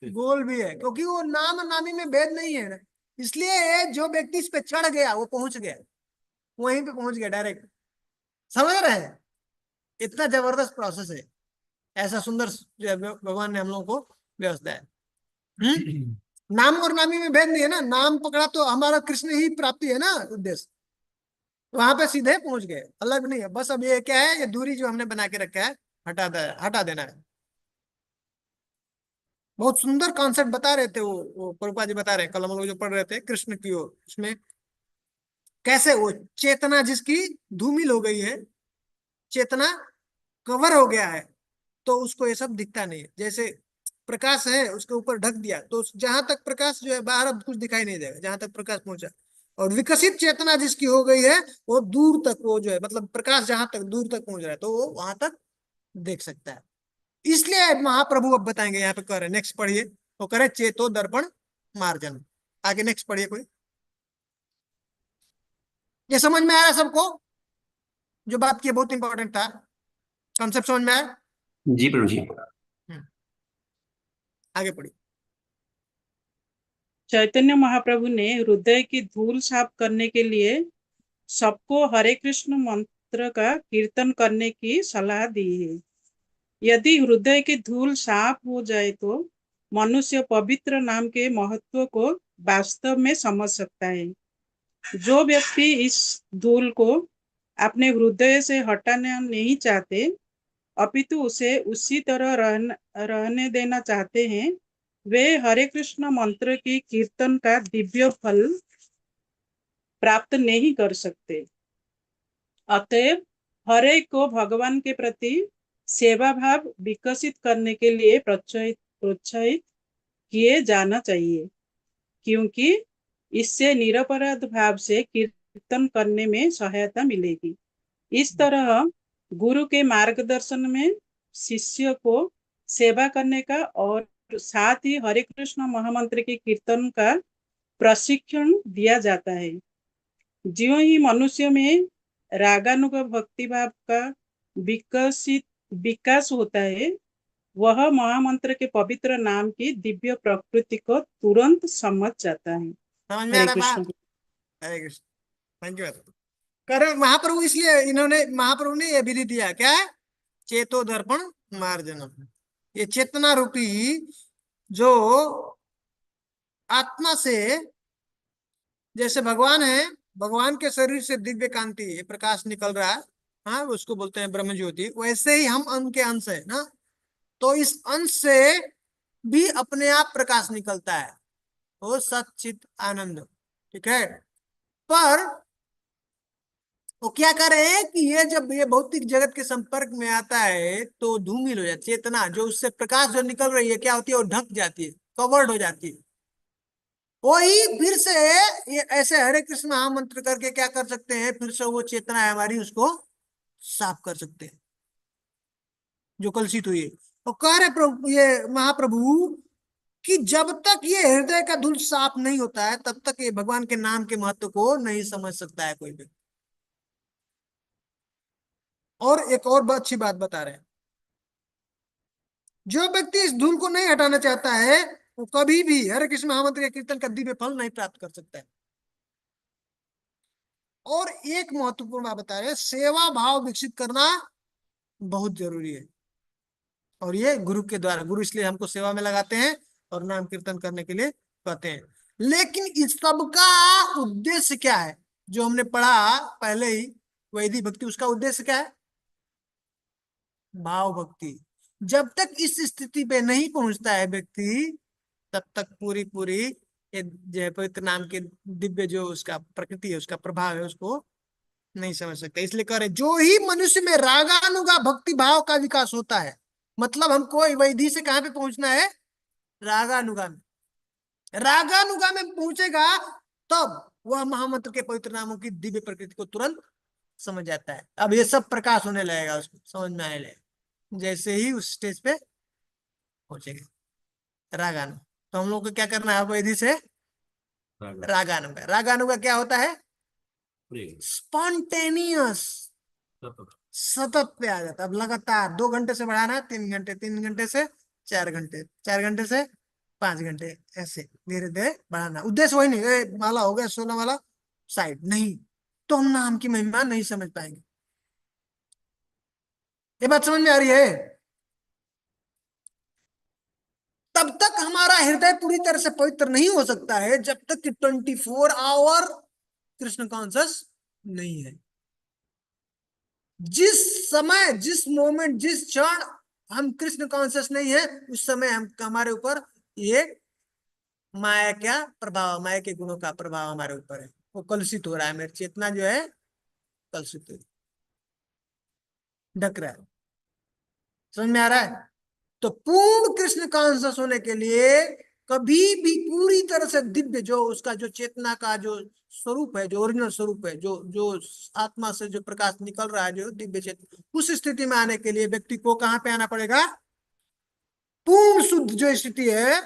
Speaker 1: गोल भी है, क्योंकि वो नाम और नामी में भेद नहीं है ना। इसलिए जो व्यक्ति इस पे चढ़ गया वो पहुंच गया, वहीं पे पहुंच गया डायरेक्ट। समझ रहे हैं, इतना जबरदस्त प्रोसेस है, ऐसा सुंदर जो है भगवान ने हम लोगों को व्यवस्था है। नाम और नामी में भेद नहीं है ना, नाम पकड़ा तो हमारा कृष्ण ही प्राप्ति है ना उद्देश्य, वहां पे सीधे पहुंच गए, अलग नहीं है। बस अब ये क्या है, ये दूरी जो हमने बना के रखा है हटा देना है। बहुत सुंदर कॉन्सेप्ट बता रहे थे वो प्रभुपाद जी बता रहे हैं, कल हम लोग जो पढ़ रहे थे कृष्ण की ओर, उसमें कैसे वो चेतना जिसकी धूमिल हो गई है, चेतना कवर हो गया है, तो उसको ये सब दिखता नहीं है। जैसे प्रकाश है, उसके ऊपर ढक दिया तो जहां तक प्रकाश जो है बाहर अब कुछ दिखाई नहीं देगा, जहां तक प्रकाश पहुंचा। और विकसित चेतना जिसकी हो गई है, वो दूर तक, वो जो है मतलब प्रकाश जहां तक दूर तक पहुंच रहा है तो वो वहां तक देख सकता है। इसलिए महाप्रभु अब बताएंगे, यहाँ पे कह रहे हैं, नेक्स्ट पढ़िए, वो करे चेतो दर्पण मार्जन। आगे नेक्स्ट पढ़िए कोई। ये समझ में आ रहा है सबको, जो बात की बहुत इंपॉर्टेंट था, कॉन्सेप्ट समझ में आया?
Speaker 2: जी प्रभु जी।
Speaker 1: आगे पढ़िए।
Speaker 3: चैतन्य महाप्रभु ने हृदय की धूल साफ करने के लिए सबको हरे कृष्ण मंत्र का कीर्तन करने की सलाह दी है। यदि हृदय की धूल साफ हो जाए तो मनुष्य पवित्र नाम के महत्व को वास्तव में समझ सकता है। जो व्यक्ति इस धूल को अपने हृदय से हटाना नहीं चाहते, अपितु उसे उसी तरह रहने देना चाहते हैं, वे हरे कृष्ण मंत्र की कीर्तन का दिव्य फल प्राप्त नहीं कर सकते। अतएव हरे को भगवान के प्रति सेवा भाव विकसित करने के लिए प्रोत्साहित किए जाना चाहिए, क्योंकि इससे निरपराध भाव से कीर्तन करने में सहायता मिलेगी। इस तरह गुरु के मार्गदर्शन में शिष्य को सेवा करने का और साथ ही हरे कृष्ण महामंत्र के कीर्तन का प्रशिक्षण दिया जाता है। ज्यों ही मनुष्य में रागानुग भक्ति भाव का विकास होता है, वह महामंत्र के पवित्र नाम की दिव्य प्रकृति को तुरंत समझ जाता है।
Speaker 1: समझ में आ
Speaker 3: हरे
Speaker 1: रहा
Speaker 3: कृष्ण।
Speaker 1: बात? हरे कृष्ण, थैंक यू। कर महाप्रभु, इसलिए इन्होंने महाप्रभु ने यह विधि दिया, क्या है? चेतो दर्पण मार्जनम। ये चेतना रूपी जो आत्मा से, जैसे भगवान है, भगवान के शरीर से दिव्य कांति ये प्रकाश निकल रहा है, हाँ उसको बोलते हैं ब्रह्म ज्योति, वैसे ही हम उनके अंश है ना। तो इस अंश से भी अपने आप प्रकाश निकलता है, वो सच्चित आनंद, ठीक है। पर वो क्या कर रहे हैं कि ये जब ये भौतिक जगत के संपर्क में आता है तो धूमिल हो जाती है चेतना, जो उससे प्रकाश जो निकल रही है क्या होती है, वो ढक जाती है, कवर्ड हो जाती है। वही फिर से ये ऐसे हरे कृष्ण महामंत्र करके क्या कर सकते हैं, फिर से वो चेतना है हमारी, उसको साफ कर सकते हैं जो कलुषित हुई है। और कह रहे प्रभु, ये महाप्रभु, कि जब तक ये हृदय का धूल साफ नहीं होता है तब तक ये भगवान के नाम के महत्व को नहीं समझ सकता है कोई भी। और एक और अच्छी बात बता रहे हैं, जो व्यक्ति इस धूल को नहीं हटाना चाहता है वो कभी भी हरे कृष्ण महामंत्र के कीर्तन का दिव्य फल नहीं प्राप्त कर सकता है। और एक महत्वपूर्ण बात बता रहे हैं, सेवा भाव विकसित करना बहुत जरूरी है। और ये गुरु के द्वारा, गुरु इसलिए हमको सेवा में लगाते हैं और नाम कीर्तन करने के लिए कहते हैं। लेकिन इस सब का उद्देश्य क्या है, जो हमने पढ़ा पहले ही, वैदिक भक्ति, उसका उद्देश्य क्या है? भाव भक्ति। जब तक इस स्थिति पे नहीं पहुंचता है व्यक्ति, तब तक पूरी पूरी ये जो है पवित्र नाम के दिव्य जो उसका प्रकृति है, उसका प्रभाव है, उसको नहीं समझ सकते। इसलिए कह रहे जो ही मनुष्य में रागानुगा भक्ति भाव का विकास होता है, मतलब हमको वैधि से कहां पे पहुंचना है? रागानुगा में। रागानुगा में पहुंचेगा तब वह महामंत्र के पवित्र नामों की दिव्य प्रकृति को तुरंत समझ जाता है। अब ये सब प्रकाश होने लगेगा, उसको समझ में आने लगेगा जैसे ही उस स्टेज पे पहुंचेगा रागानु। तो हम लोग को क्या करना है वैधि से? रागानुगा। रागानुगा क्या होता है?
Speaker 4: प्रेम
Speaker 1: स्पॉन्टेनियस
Speaker 4: सतत।
Speaker 1: सतत पे आ जाता है। अब लगातार 2 घंटे से बढ़ाना है 3 घंटे, 3 घंटे से 4 घंटे, 4 घंटे से 5 घंटे, ऐसे धीरे धीरे बढ़ाना। उद्देश्य वही नहीं, माला हो गया 16 वाला साइड नहीं, तो हम नाम की महिमा नहीं समझ पाएंगे। ये बात समझ में आ रही है? तब तक हमारा हृदय पूरी तरह से पवित्र नहीं हो सकता है जब तक कि 24 आवर कृष्ण कॉन्शियस नहीं है। जिस समय, जिस मोमेंट, जिस क्षण हम कृष्ण कॉन्शियस नहीं है, उस समय हम हमारे ऊपर ये माया क्या प्रभाव, माया के गुणों का प्रभाव हमारे ऊपर है, वो कलुषित हो रहा है। मेरी चेतना जो है कलुषित हो, ढक रहा है। समझ में आ रहा है? तो पूर्ण कृष्ण कॉन्शियस होने के लिए कभी भी पूरी तरह से दिव्य, जो उसका जो चेतना का जो स्वरूप है, जो ओरिजिनल स्वरूप है, जो जो आत्मा से जो प्रकाश निकल रहा है, जो दिव्य चेतना, उस स्थिति में आने के लिए व्यक्ति को कहाँ पे आना पड़ेगा? पूर्ण शुद्ध जो स्थिति है,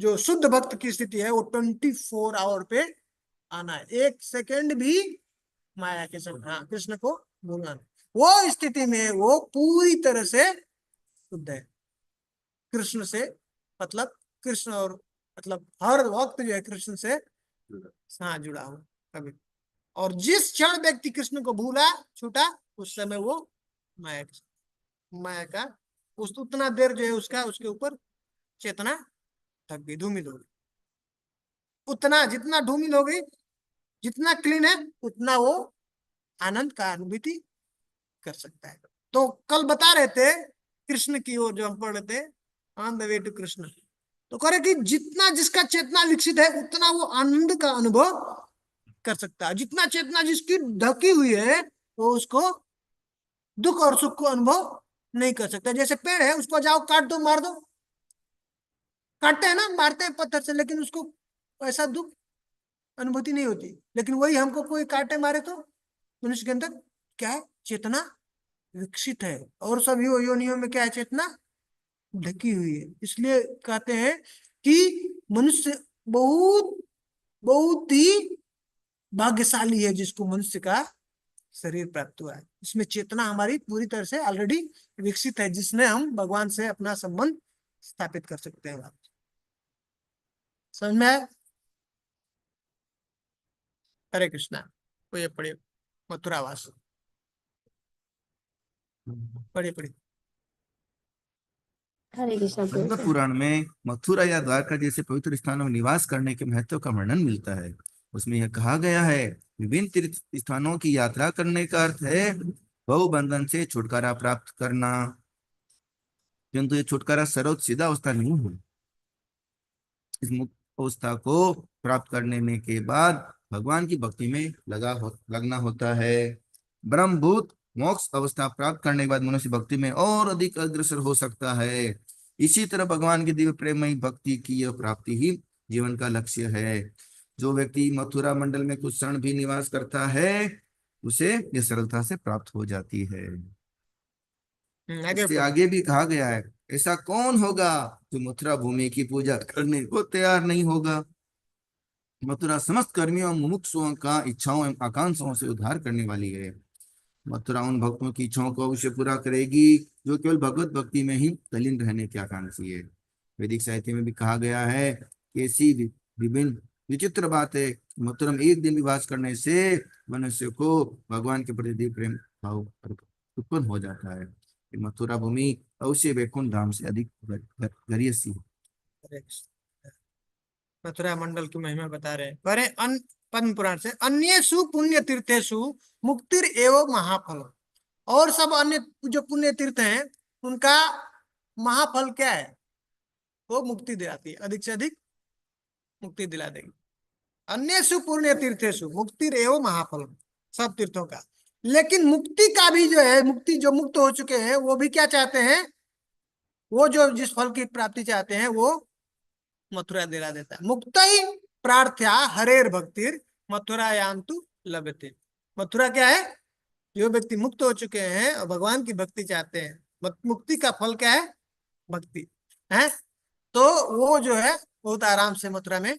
Speaker 1: जो शुद्ध भक्त की स्थिति है, वो 24 आवर पे आना है। 1 सेकेंड भी माया के साथ, हाँ, कृष्ण को भूलना नहीं। वो स्थिति में वो पूरी तरह से शुद्ध है कृष्ण से, मतलब कृष्ण, और मतलब हर वक्त जो है कृष्ण से हाँ जुड़ा हुआ कभी। और जिस क्षण व्यक्ति कृष्ण को भूला, छूटा, उस समय वो माया माया का उस उतना देर जो है उसका, उसके ऊपर चेतना थक गई, धूमिल हो गई। उतना जितना धूमिल हो गई, जितना क्लीन है, उतना वो आनंद का अनुभूति कर सकता है। तो कल बता रहे थे कृष्ण की ओर, जो हम पढ़ रहे थे on the way to Krishna, तो करे कि जितना जिसका चेतना विकसित है उतना वो आनंद का अनुभव कर सकता है। जितना चेतना जिसकी ढकी हुई है वो उसको दुख और सुख को अनुभव नहीं कर सकता। जैसे पेड़ है, उसको जाओ काट दो, मार दो, काटते हैं ना, मारते हैं पत्थर से, लेकिन उसको ऐसा दुख अनुभूति नहीं होती। लेकिन वही हमको कोई काटे मारे तो मनुष्य के अंदर क्या है? चेतना विकसित है। और सभी योनियों में क्या है? चेतना ढकी हुई है। इसलिए कहते हैं कि मनुष्य बहुत बहुत ही भाग्यशाली है जिसको मनुष्य का शरीर प्राप्त हुआ है। इसमें चेतना हमारी पूरी तरह से ऑलरेडी विकसित है, जिसमें हम भगवान से अपना संबंध स्थापित कर सकते हैं। समझ में आया? हरे कृष्णा। तो ये पढ़िए मथुरावास, पढ़िए पढ़िए।
Speaker 5: हरे कृष्णा
Speaker 6: गंगा
Speaker 5: प्रभु।
Speaker 6: पुराण में मथुरा या द्वारका जैसे पवित्र स्थानों में निवास करने के महत्व का वर्णन मिलता है। उसमें यह कहा गया है, विभिन्न तीर्थ स्थानों की यात्रा करने का अर्थ है बहु बंधन से छुटकारा प्राप्त करना। किंतु ये छुटकारा सरल सीधा अवस्था नहीं है। इस मुक्त अवस्था को प्राप्त करने के बाद भगवान की भक्ति में लगना होता है। ब्रह्मभूत मोक्ष अवस्था प्राप्त करने के बाद मनुष्य भक्ति में और अधिक अग्रसर हो सकता है। इसी तरह भगवान की दिव्य प्रेममयी भक्ति की यह प्राप्ति ही जीवन का लक्ष्य है। जो व्यक्ति मथुरा मंडल में कुछ क्षण भी निवास करता है, उसे यह सरलता से प्राप्त हो जाती है।
Speaker 1: आगे
Speaker 6: इससे
Speaker 1: पढ़िए।
Speaker 6: आगे भी कहा गया है, ऐसा कौन होगा जो मथुरा भूमि की पूजा करने को तैयार नहीं होगा। मथुरा समस्त कर्मियों और मुमुक्षुओं का इच्छाओं एवं आकांक्षाओं से उद्धार करने वाली है। मथुरा उन भक्तों की इच्छाओं को अवश्य पूरा करेगी जो केवल भगवत भक्ति में ही तल्लीन रहने की आकांक्षी है। वैदिक साहित्य में भी कहा गया है कि ऐसी विभिन्न विचित्र बात है, मथुरा में एक दिन निवास करने से मनुष्य को भगवान के प्रति दिव्य प्रेम भाव उत्पन्न हो जाता है। मथुरा भूमि अवश्य वैकुंठ धाम से अधिक गरियसी है।
Speaker 1: हरे कृष्ण। मथुरा मंडल की महिमा बता रहे हैं। परे पद्म पुराण से, अन्येषु पुण्य तीर्थेषु मुक्तिर एवं महाफल। और सब अन्य जो पुण्य तीर्थ हैं उनका महाफल क्या है? वो मुक्ति दिलाती है, अधिक से अधिक मुक्ति दिला देगी। अन्येषु पुण्य तीर्थेषु मुक्तिर एवं महाफल, सब तीर्थों का। लेकिन मुक्ति का भी जो है, मुक्ति जो मुक्त हो चुके हैं वो भी क्या चाहते हैं? वो जो जिस फल की प्राप्ति चाहते हैं वो मथुरा दिला देता है। मुक्त ही प्रार्थ्या हरेर भक्तिर मथुरायांतु लभते। मथुरा क्या है? जो व्यक्ति मुक्त हो चुके हैं और भगवान की भक्ति चाहते हैं, मुक्ति का फल क्या है? भक्ति है। तो वो जो है बहुत आराम से मथुरा में,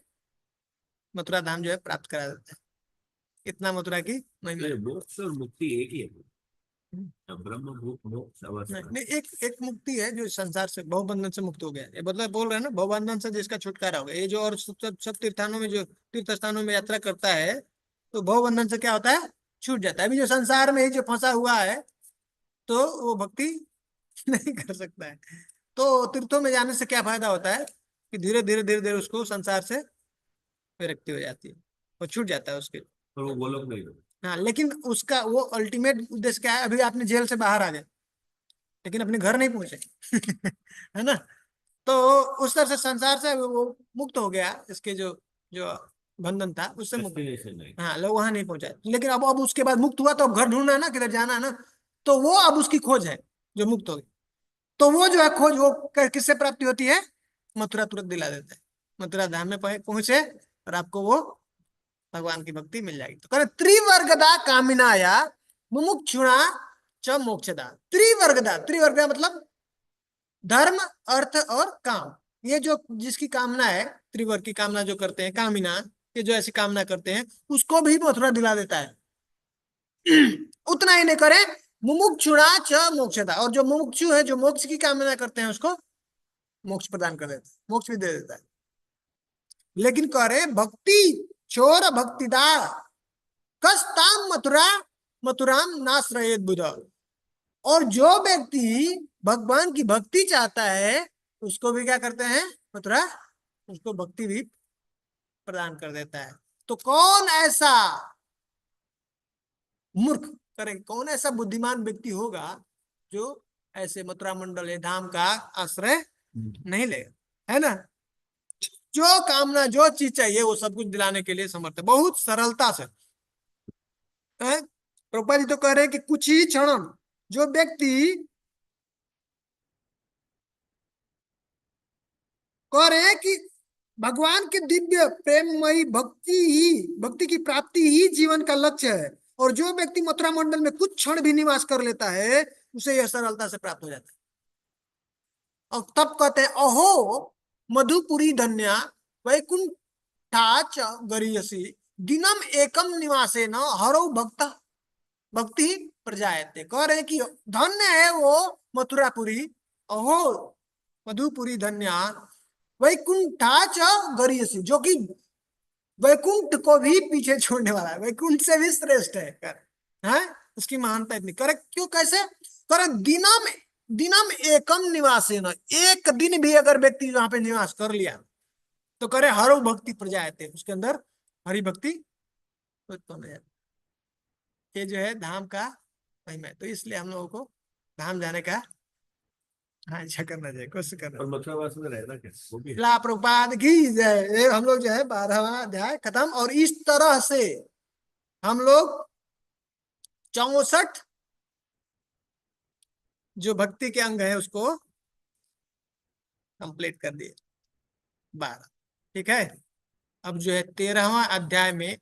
Speaker 1: मथुरा धाम जो है प्राप्त करा देता है। इतना मथुरा की महिमा है।
Speaker 4: मोक्ष और मुक्ति एक ही है। ब्रह्म भूत मोक्ष अवस्था।
Speaker 1: नहीं, एक मुक्ति है जो संसार से बहुबंधन से मुक्त हो गया। ये मतलब बोल रहे हैं ना, बहुबंधन से जिसका छुटकारा हो गया। ये जो और सब तीर्थानों में, जो तीर्थ स्थानों में यात्रा करता है, तो बहुबंधन से क्या होता है, छूट जाता है। अभी जो संसार में ही जो फंसा हुआ है, तो वो भक्ति नहीं कर सकता है। तो तीर्थों में जाने से क्या फायदा होता है कि धीरे धीरे धीरे धीरे उसको संसार से विरक्ति हो जाती है, वो छूट जाता है उसके।
Speaker 4: और वो गोलोक नहीं हो।
Speaker 1: हाँ, लेकिन उसका वो अल्टीमेट उद्देश्य क्या है? अभी आपने जेल से बाहर आ गए, लेकिन अपने घर नहीं पहुंचे है ना। तो उस तरह से संसार से वो मुक्त हो गया, इसके जो जो बंधन था उससे मुक्त।
Speaker 4: Destination नहीं।
Speaker 1: हाँ, लोग वहां नहीं पहुंचा, लेकिन अब उसके बाद मुक्त हुआ, तो अब घर ढूंढना है ना, किधर जाना है ना। तो वो अब उसकी खोज है, जो मुक्त हो गई। तो वो जो है खोज, वो किससे प्राप्ति होती है? मथुरा तुरंत दिला देता है। मथुरा धाम में पहुंचे और आपको वो भगवान की भक्ति मिल जाएगी। तो करे त्रिवर्गदा कामिनाया मुमुक्षुणा च मोक्षदा। त्रिवर्गदा मतलब धर्म, अर्थ और काम। ये जो जिसकी कामना है, त्रिवर्ग की कामना जो करते हैं, कामिना, ये जो ऐसी कामना करते हैं, उसको भी मथुरा दिला देता है। उतना ही नहीं करे, मुमुक्षुणा च मोक्षदा। और जो मुमुक्षु है, जो मोक्ष की कामना करते हैं, उसको मोक्ष प्रदान कर देता है, मोक्ष भी दे देता है। लेकिन करे भक्ति चोर भक्तिदा कस्ताम मथुराम नाश्रयेत बुध। और जो व्यक्ति भगवान की भक्ति चाहता है, उसको भी क्या करते हैं? मथुरा उसको भक्ति भी प्रदान कर देता है। तो कौन ऐसा मूर्ख करे, कौन ऐसा बुद्धिमान व्यक्ति होगा जो ऐसे मथुरा मंडल है धाम का आश्रय नहीं लेगा, है ना। जो कामना, जो चीज चाहिए, वो सब कुछ दिलाने के लिए समर्थ है, बहुत सरलता से। प्रभुपाद जी तो कह रहे हैं कि कुछ ही क्षण जो व्यक्ति कह रहे हैं कि भगवान के दिव्य प्रेममयी भक्ति की प्राप्ति ही जीवन का लक्ष्य है, और जो व्यक्ति मथुरा मंडल में कुछ क्षण भी निवास कर लेता है, उसे यह सरलता से प्राप्त हो जाता है। और तब कहते हैं, अहो मधुपुरी धन्या वैकुंठाच गरीयसी दिनम एकम निवासे न हरो भक्ति प्रजायते। कह रहे कि धन्य है वो मथुरापुरी, अहो मधुपुरी धन्या वैकुंठाच गरीयसी, जो कि वैकुंठ को भी पीछे छोड़ने वाला है, वैकुंठ से भी श्रेष्ठ है। उसकी महानता इतनी। करे क्यों, कैसे? करे दिनम एकम निवासे न, एक दिन भी अगर व्यक्ति वहां पे निवास कर लिया, तो करे हरो भक्ति प्रजायते, उसके अंदर हरि भक्ति उत्पन्न हो जाती। ये जो है धाम का महिमा है। तो इसलिए हम लोगों को धाम जाने का हाँ इच्छा करना चाहिए, कोशिश करना।
Speaker 4: और मथुरावास में रहना क्या, वो भी है।
Speaker 1: ला प्रभुपाद की जय। ये हम लोग जो है 12वां अध्याय खत्म। और इस तरह से हम लोग 64 जो भक्ति के अंग है उसको कंप्लीट कर दिए, 12। ठीक है। अब जो है 13वां अध्याय में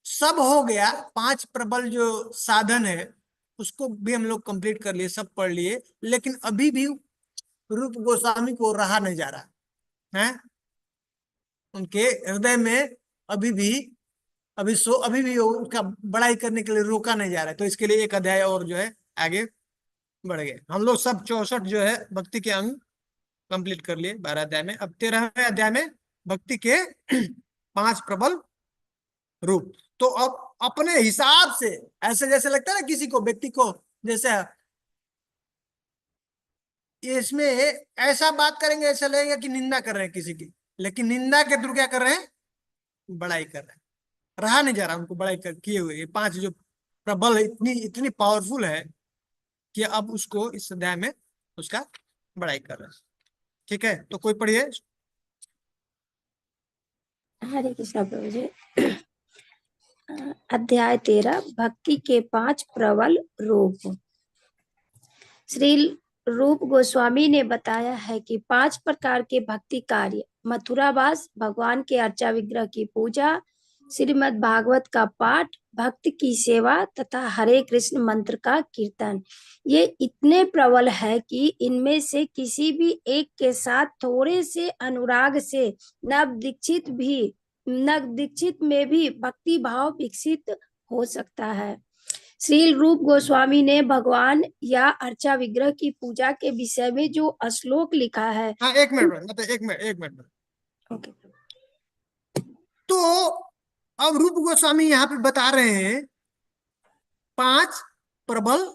Speaker 1: सब हो गया। 5 प्रबल जो साधन है उसको भी हम लोग कंप्लीट कर लिए, सब पढ़ लिए। लेकिन अभी भी रूप गोस्वामी को रहा नहीं जा रहा है। उनके हृदय में अभी भी उसका बड़ाई करने के लिए रोका नहीं जा रहा है। तो इसके लिए एक अध्याय और जो है आगे बढ़ गए। हम लोग सब 64 जो है भक्ति के अंग कंप्लीट कर लिए 12 अध्याय में। अब 13वें अध्याय में भक्ति के 5 प्रबल रूप। तो अब अपने हिसाब से, ऐसे जैसे लगता है ना किसी को, व्यक्ति को, जैसे इसमें ऐसा बात करेंगे, ऐसा लगेगा कि निंदा कर रहे हैं किसी की, लेकिन निंदा के थ्रू क्या कर रहे हैं? बड़ाई कर रहे हैं। रहा नहीं जा रहा उनको बड़ाई किए हुए। ये 5 जो प्रबल इतनी पावरफुल है कि अब उसको इस अध्याय में उसका बड़ाई कर रहे हैं। ठीक है, तो कोई पढ़िए।
Speaker 5: हरे कृष्णा प्रभु जी। अध्याय 13 भक्ति के 5 प्रबल रूप। श्री रूप गोस्वामी ने बताया है कि 5 प्रकार के भक्ति कार्य: मथुरावास, भगवान के अर्चा विग्रह की पूजा, श्रीमद् भागवत का पाठ, भक्त की सेवा तथा हरे कृष्ण मंत्र का कीर्तन। ये इतने प्रबल है कि इनमें से किसी भी एक के साथ थोड़े से अनुराग से नव दीक्षित भी दीक्षित में भी भक्ति भाव विकसित हो सकता है। श्रील रूप गोस्वामी ने भगवान या अर्चा विग्रह की पूजा के विषय में जो श्लोक लिखा है।
Speaker 1: हाँ, एक मिनट, एक मिनट।
Speaker 5: ओके।
Speaker 1: तो अब रूप गोस्वामी यहाँ पे बता रहे हैं 5 प्रबल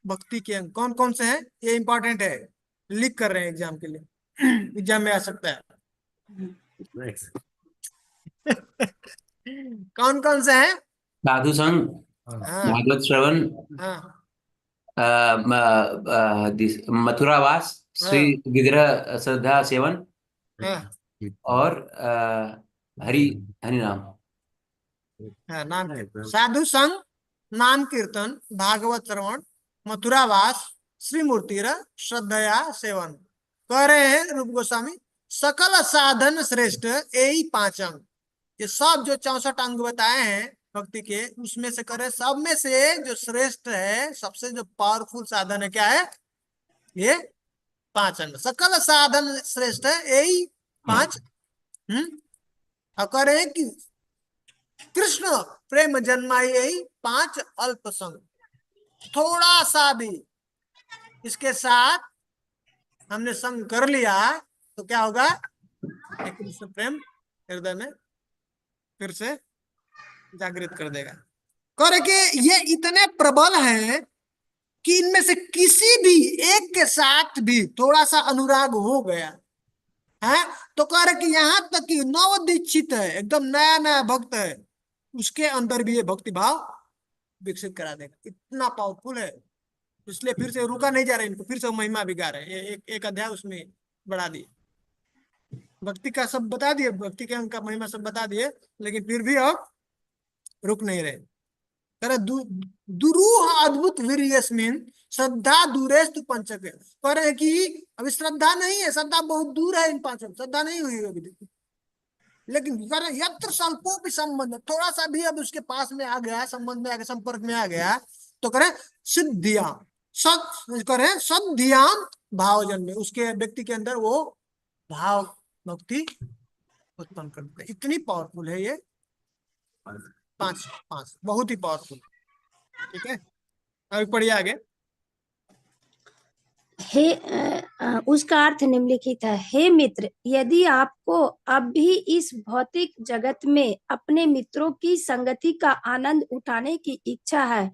Speaker 1: भक्ति के अंग कौन कौन से हैं। ये इंपॉर्टेंट है, लिख कर रहे हैं एग्जाम के लिए, एग्जाम में आ सकता है।
Speaker 4: Next.
Speaker 1: कौन कौन से हैं?
Speaker 2: साधु संग,
Speaker 1: हाँ
Speaker 2: भागवत श्रवण,
Speaker 1: हाँ
Speaker 2: मथुरावास, श्री
Speaker 1: हाँ
Speaker 2: विग्रह श्रद्धा सेवन
Speaker 1: हाँ
Speaker 2: और हरि हरि नाम।
Speaker 1: हाँ, नाम कीर्तन, साधु संग, नाम कीर्तन, भागवत श्रवण, मथुरावास, श्री मूर्तिरा, श्रद्धया सेवन। कह रहे हैं रूप गोस्वामी सकल साधन श्रेष्ठ यही 5 अंग। ये सब जो 64 अंग बताए हैं भक्ति के, उसमें से करे सब में से जो श्रेष्ठ है, सबसे जो पावरफुल साधन है क्या है? ये 5 अंग। सकल साधन श्रेष्ठ है यही 5। और कह रहे हैं कि कृष्ण प्रेम जन्माई यही 5 अल्प संग। थोड़ा सा भी इसके साथ हमने संग कर लिया तो क्या होगा? कृष्ण प्रेम हृदय में फिर से जागृत कर देगा। कह रहे कि ये इतने प्रबल हैं कि इनमें से किसी भी एक के साथ भी थोड़ा सा अनुराग हो गया है तो कह रहे कि यहाँ तक कि नव दीक्षित है, एकदम नया नया भक्त है, उसके अंदर भी ये भक्ति भाव विकसित करा देगा। इतना पावरफुल है, इसलिए फिर से रुका नहीं जा रहा है इनको, फिर से महिमा भी गा रहे हैं। एक अध्याय उसमें बढ़ा दिए, भक्ति का सब बता दिए, भक्ति के अंग का महिमा सब बता दिए, लेकिन फिर भी अब रुक नहीं रहे। दुरूह अद्भुत वीर्यस्मिन् श्रद्धा दूरेस्तु पंचके। कह रहे हैं कि अभी श्रद्धा नहीं है, श्रद्धा बहुत दूर है इन 5 में, श्रद्धा नहीं हुई अभी तक। लेकिन यत्र स्वल्पो भी संबंध, थोड़ा सा भी अब उसके पास में आ गया, संबंध में आ गया, संपर्क में आ गया, तो करें सिद्धियां करें सद्धियां भाव जन्मे, उसके व्यक्ति के अंदर वो भाव भक्ति उत्पन्न कर देते। इतनी पावरफुल है ये 5 बहुत ही पावरफुल। ठीक है, अभी पढ़िए आगे।
Speaker 5: उसका अर्थ निम्नलिखित है। हे मित्र, यदि आपको अब भी इस भौतिक जगत में अपने मित्रों की संगति का आनंद उठाने की इच्छा है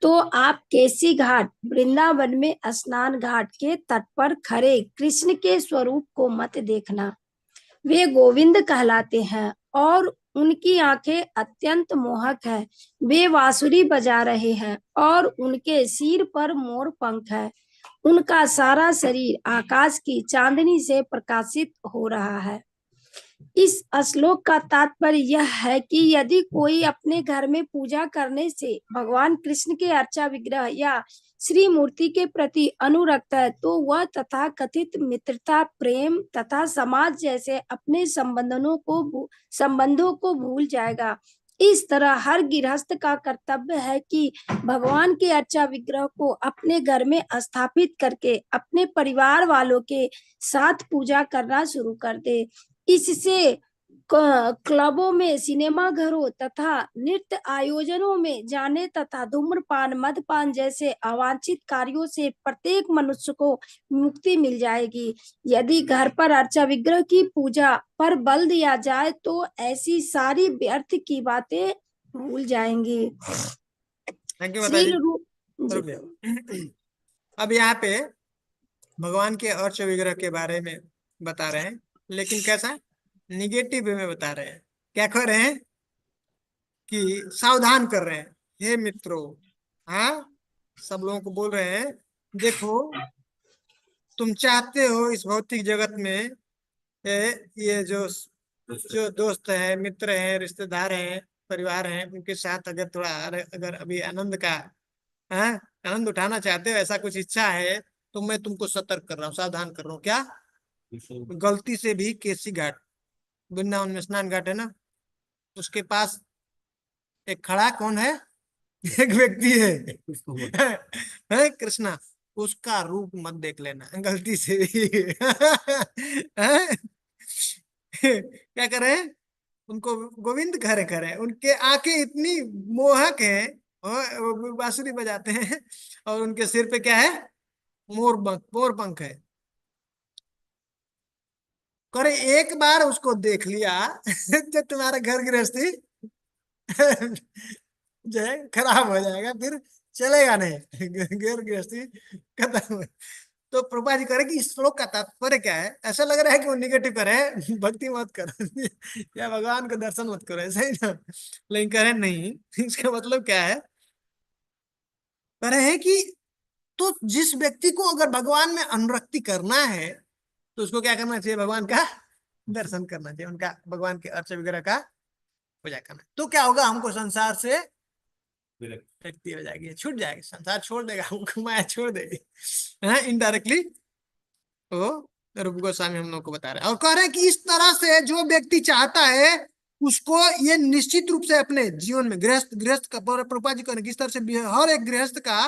Speaker 5: तो आप केसी घाट वृंदावन में स्नान घाट के तट पर खड़े कृष्ण के स्वरूप को मत देखना। वे गोविंद कहलाते हैं और उनकी आंखें अत्यंत मोहक है। वे बांसुरी बजा रहे हैं और उनके सिर पर मोर पंख है। उनका सारा शरीर आकाश की चांदनी से प्रकाशित हो रहा है। इस श्लोक का तात्पर्य यह है कि यदि कोई अपने घर में पूजा करने से भगवान कृष्ण के अर्चा विग्रह या श्री मूर्ति के प्रति अनुरक्त है तो वह तथा कथित मित्रता, प्रेम तथा समाज जैसे अपने संबंधों को भूल जाएगा। इस तरह हर गृहस्थ का कर्तव्य है कि भगवान के अर्चा विग्रह को अपने घर में स्थापित करके अपने परिवार वालों के साथ पूजा करना शुरू कर दे। इससे क्लबों में, सिनेमा घरों तथा नृत्य आयोजनों में जाने तथा धूम्रपान, मदपान जैसे अवांछित कार्यों से प्रत्येक मनुष्य को मुक्ति मिल जाएगी। यदि घर पर अर्चा विग्रह की पूजा पर बल दिया जाए तो ऐसी सारी व्यर्थ की बातें भूल जाएंगी।
Speaker 1: अब यहाँ पे भगवान के अर्चा विग्रह के बारे में बता रहे हैं, लेकिन कैसा निगेटिव वे में बता रहे हैं। क्या कह रहे हैं कि सावधान कर रहे हैं, हे मित्रों, हाँ सब लोगों को बोल रहे हैं, देखो तुम चाहते हो इस भौतिक जगत में ये जो दोस्त है, मित्र है, रिश्तेदार हैं, परिवार हैं, उनके साथ अगर थोड़ा अगर अभी आनंद का आनंद उठाना चाहते हो, ऐसा कुछ इच्छा है तो मैं तुमको सतर्क कर रहा हूँ, सावधान कर रहा हूँ। क्या? गलती से भी केसी घाट, वृंदावन में स्नान घाट है ना, उसके पास एक खड़ा कौन है? एक व्यक्ति है कृष्णा, उसका रूप मत देख लेना गलती से भी। क्या करे? उनको गोविंद खरे खरे, उनके आंखें इतनी मोहक हैं और वो बांसुरी बजाते हैं, और उनके सिर पे क्या है, मोर पंख है। करे एक बार उसको देख लिया जो तुम्हारा घर गृहस्थी जो है खराब हो जाएगा, फिर चलेगा नहीं, घर गृहस्थी खत्म। तो प्रभुपा जी कह रहे कि इस श्लोक का तात्पर्य क्या है। ऐसा लग रहा है कि वो निगेटिव कर रहे हैं, भक्ति मत करो या भगवान का दर्शन मत करो, ऐसा ही ना। लेकिन कह रहे नहीं, इसका मतलब क्या है, कह रहे हैं कि तो जिस व्यक्ति को अगर भगवान में अनुरक्ति करना है तो उसको क्या करना चाहिए, भगवान का दर्शन करना चाहिए, उनका भगवान के अर्चा वगैरह का पूजा करना। तो क्या होगा, हमको संसार से व्यक्ति हो जाएगी, छूट जाएगी, संसार छोड़ देगा, हमको माया छोड़ देगी। हाँ, इनडायरेक्टली वो रूप गोस्वामी हम लोग को बता रहे हैं, और कह रहे हैं कि इस तरह से जो व्यक्ति चाहता है उसको ये निश्चित रूप से अपने जीवन में गृहस्थ का प्रभुपाद जी कह किस तरह से हर एक गृहस्थ का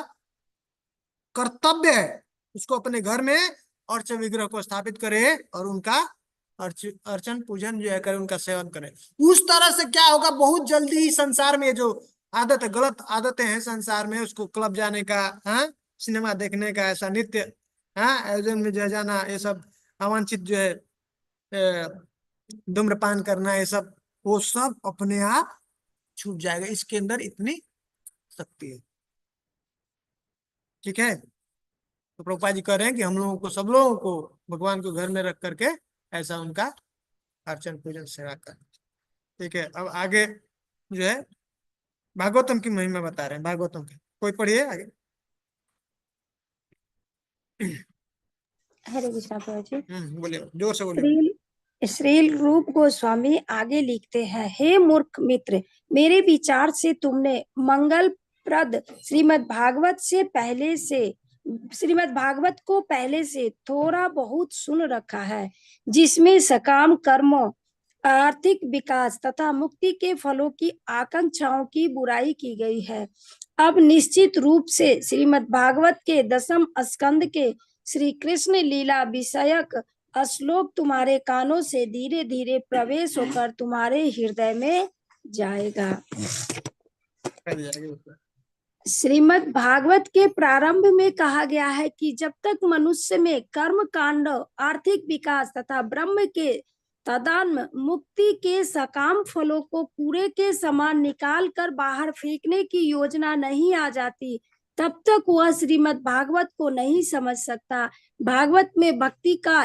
Speaker 1: कर्तव्य है उसको अपने घर में अर्च विग्रह को स्थापित करे और उनका अर्चन पूजन जो है करे, उनका सेवन करे। उस तरह से क्या होगा, बहुत जल्दी ही संसार में जो आदत है, गलत आदतें हैं संसार में, उसको क्लब जाने का, हाँ, सिनेमा देखने का, ऐसा नित्य, हाँ, आयोजन में जो जाना, ये सब अवांछित जो है धूम्रपान करना, ये सब वो सब अपने आप छूट जाएगा। इसके अंदर इतनी शक्ति है। ठीक है, तो प्रभुपाद जी कह रहे हैं कि हम लोगों को, सब लोगों को भगवान को घर में रख करके ऐसा उनका अर्चन पूजन सेवा कर। ठीक है, अब आगे जो है भागवतम की महिमा बता रहे हैं, भागवतम की कोई पढ़िए आगे।
Speaker 5: हरे कृष्णा प्रभु जी।
Speaker 1: बोलिए, जोर से बोलिए।
Speaker 5: श्रील रूप गोस्वामी आगे लिखते हैं, हे मूर्ख मित्र, मेरे विचार से तुमने मंगलप्रद श्रीमद् भागवत को पहले से थोड़ा बहुत सुन रखा है, जिसमें सकाम कर्मों, आर्थिक विकास तथा मुक्ति के फलों की आकांक्षाओं की बुराई की गई है। अब निश्चित रूप से श्रीमद् भागवत के 10वें स्कंद के श्री कृष्ण लीला विषयक श्लोक तुम्हारे कानों से धीरे धीरे प्रवेश होकर तुम्हारे हृदय में जाएगा। श्रीमद् भागवत के प्रारंभ में कहा गया है कि जब तक मनुष्य में कर्म कांड, आर्थिक विकास तथा ब्रह्म के तदान्म मुक्ति के सकाम फलों को पूरे के समान निकाल कर बाहर फेंकने की योजना नहीं आ जाती, तब तक वह श्रीमद् भागवत को नहीं समझ सकता। भागवत में भक्ति का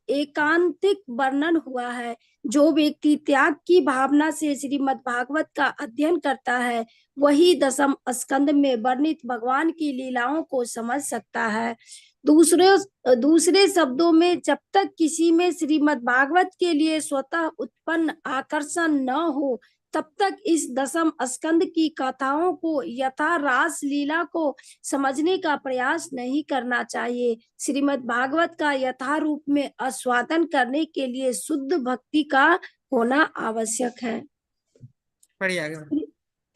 Speaker 5: एकांतिक वर्णन हुआ है। जो व्यक्ति त्याग की भावना से श्रीमद् भागवत का अध्ययन करता है, वही 10वें स्कंद में वर्णित भगवान की लीलाओं को समझ सकता है। दूसरे शब्दों में, जब तक किसी में श्रीमद् भागवत के लिए स्वतः उत्पन्न आकर्षण न हो, तब तक इस 10वें स्कंद की कथाओं को यथा रास लीला को समझने का प्रयास नहीं करना चाहिए। श्रीमद् भागवत का यथा रूप में आस्वादन करने के लिए शुद्ध भक्ति का होना आवश्यक है।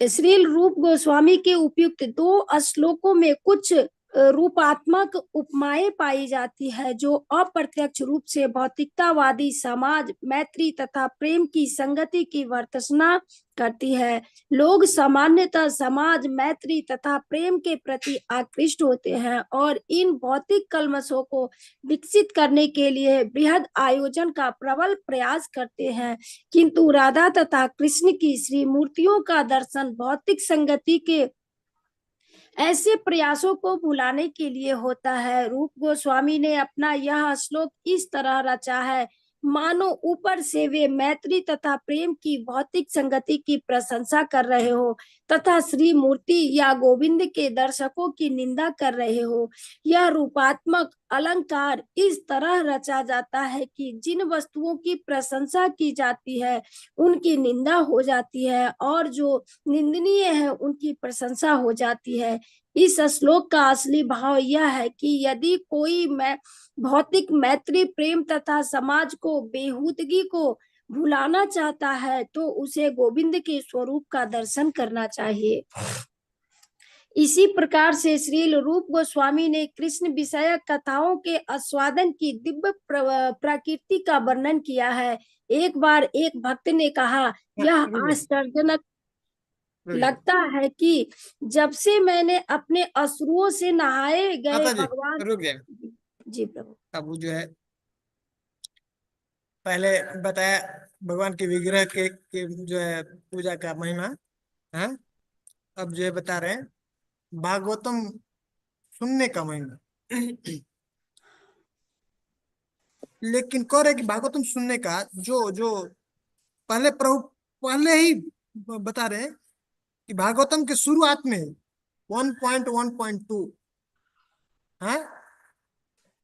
Speaker 5: श्रील रूप गोस्वामी के उपयुक्त 2 श्लोकों में कुछ रूपात्मक उपमाएं पाई जाती है, जो अप्रत्यक्ष रूप से भौतिकतावादी समाज, मैत्री तथा प्रेम की संगति की वर्णना करती है। लोग सामान्यतः समाज, मैत्री तथा प्रेम के प्रति आकृष्ट होते हैं और इन भौतिक कलमशों को विकसित करने के लिए बृहद आयोजन का प्रबल प्रयास करते हैं, किंतु राधा तथा कृष्ण की श्री मूर्तियों का दर्शन भौतिक संगति के ऐसे प्रयासों को भुलाने के लिए होता है। रूप गोस्वामी ने अपना यह श्लोक इस तरह रचा है, मानो ऊपर से वे मैत्री तथा प्रेम की भौतिक संगति की प्रशंसा कर रहे हो तथा श्री मूर्ति या गोविंद के दर्शकों की निंदा कर रहे हो। यह रूपात्मक अलंकार इस तरह रचा जाता है कि जिन वस्तुओं की प्रशंसा की जाती है उनकी निंदा हो जाती है और जो निंदनीय है उनकी प्रशंसा हो जाती है। इस श्लोक का असली भाव यह है कि यदि कोई भौतिक मैत्री, प्रेम तथा समाज को, बेहूदगी को भुलाना चाहता है तो उसे गोविंद के स्वरूप का दर्शन करना चाहिए। इसी प्रकार से श्रील रूप गोस्वामी ने कृष्ण विषयक कथाओं के आस्वादन की दिव्य प्रकृति का वर्णन किया है। एक बार एक भक्त ने कहा, यह
Speaker 1: रुक जाओ,
Speaker 5: आश्चर्यजनक
Speaker 1: रुक जाओ।
Speaker 5: लगता है कि जब से मैंने अपने अश्रुओं से नहाए गए
Speaker 1: माता जी
Speaker 5: भगवान।
Speaker 1: रुक जाए।
Speaker 5: जी प्रभु।
Speaker 1: अब वो जो है पहले बताया भगवान के विग्रह के जो है पूजा का महिमा है। अब जो है बता रहे हैं भागवतम सुनने का महिमा। लेकिन कह रहे कि भागवतम सुनने का जो जो पहले प्रभु पहले ही बता रहे हैं कि भागवतम के शुरुआत में 1.1.2 है,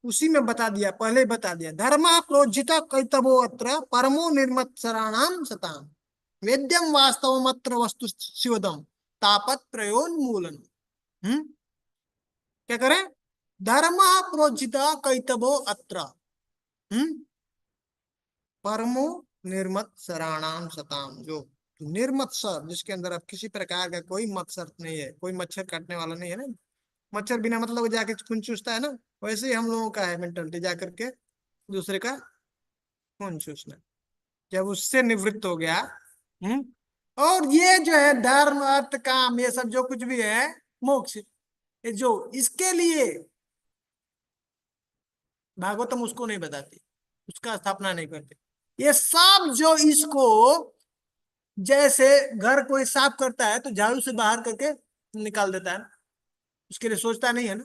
Speaker 1: उसी में बता दिया, पहले ही बता दिया, धर्म प्रोज्झिता कैतवो अत्र परमो निर्मत्सराणाम सताम वेद्यम वास्तवमत्र वस्तु शिवदम तापत प्रयोन्मूलन। क्या करें? धर्म प्रोज्झिता कैतवो अत्र परमो निर्मत्सराणाम सताम, जो निर्मत्सर जिसके अंदर अब किसी प्रकार का कोई मत्सर नहीं है, कोई मच्छर काटने वाला नहीं है ना। मच्छर बिना मतलब जाके खून चूसता है ना, वैसे ही हम लोगों का है मेंटलिटी, जाकर के दूसरे का खून चूसना। जब उससे निवृत्त हो गया और ये जो है धर्म अर्थ काम ये सब जो कुछ भी है मोक्ष, ये जो इसके लिए भागवतम उसको नहीं बताती, उसका स्थापना नहीं करते। ये सब जो इसको जैसे घर कोई साफ करता है तो झाड़ू से बाहर करके निकाल देता है, उसके लिए सोचता नहीं है ना,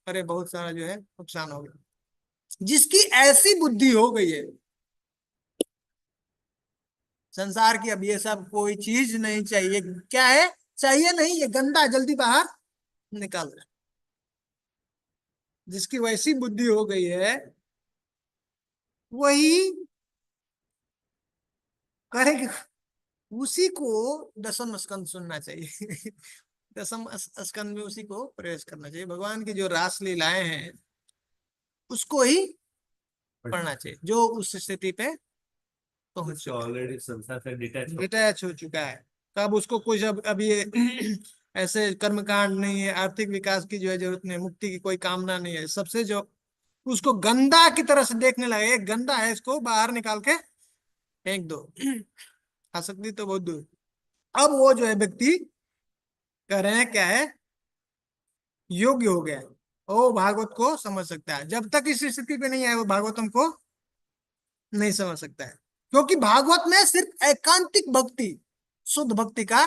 Speaker 1: अरे बहुत सारा जो है नुकसान हो गया। जिसकी ऐसी बुद्धि हो गई है संसार की, अब ये सब कोई चीज नहीं चाहिए, क्या है चाहिए नहीं, ये गंदा जल्दी बाहर निकाल दे। जिसकी वैसी बुद्धि हो गई है वही करेगी, उसी को दसम स्कंद सुनना चाहिए। दसम स्कंद में उसी को प्रवेश करना चाहिए। भगवान की जो रास लीलाएं हैं उसको ही पढ़ना चाहिए, जो उस स्थिति पे पहुंच
Speaker 4: ऑलरेडी संसार से
Speaker 1: डिटैच हो चुका है। कब उसको कुछ अब ये ऐसे कर्मकांड नहीं है, आर्थिक विकास की जो है जरूरत नहीं, मुक्ति की कोई कामना नहीं है, सबसे जो उसको गंदा की तरह से देखने लगे, गंदा है इसको बाहर निकाल के फेंक दो। आसक्ति तो बहुत दूर। अब वो जो है व्यक्ति कह रहे हैं क्या है, योग्य हो गया, वो भागवत को समझ सकता है। जब तक इस स्थिति पे नहीं आए वो भागवतम को नहीं समझ सकता है, क्योंकि भागवत में सिर्फ एकांतिक भक्ति, शुद्ध भक्ति का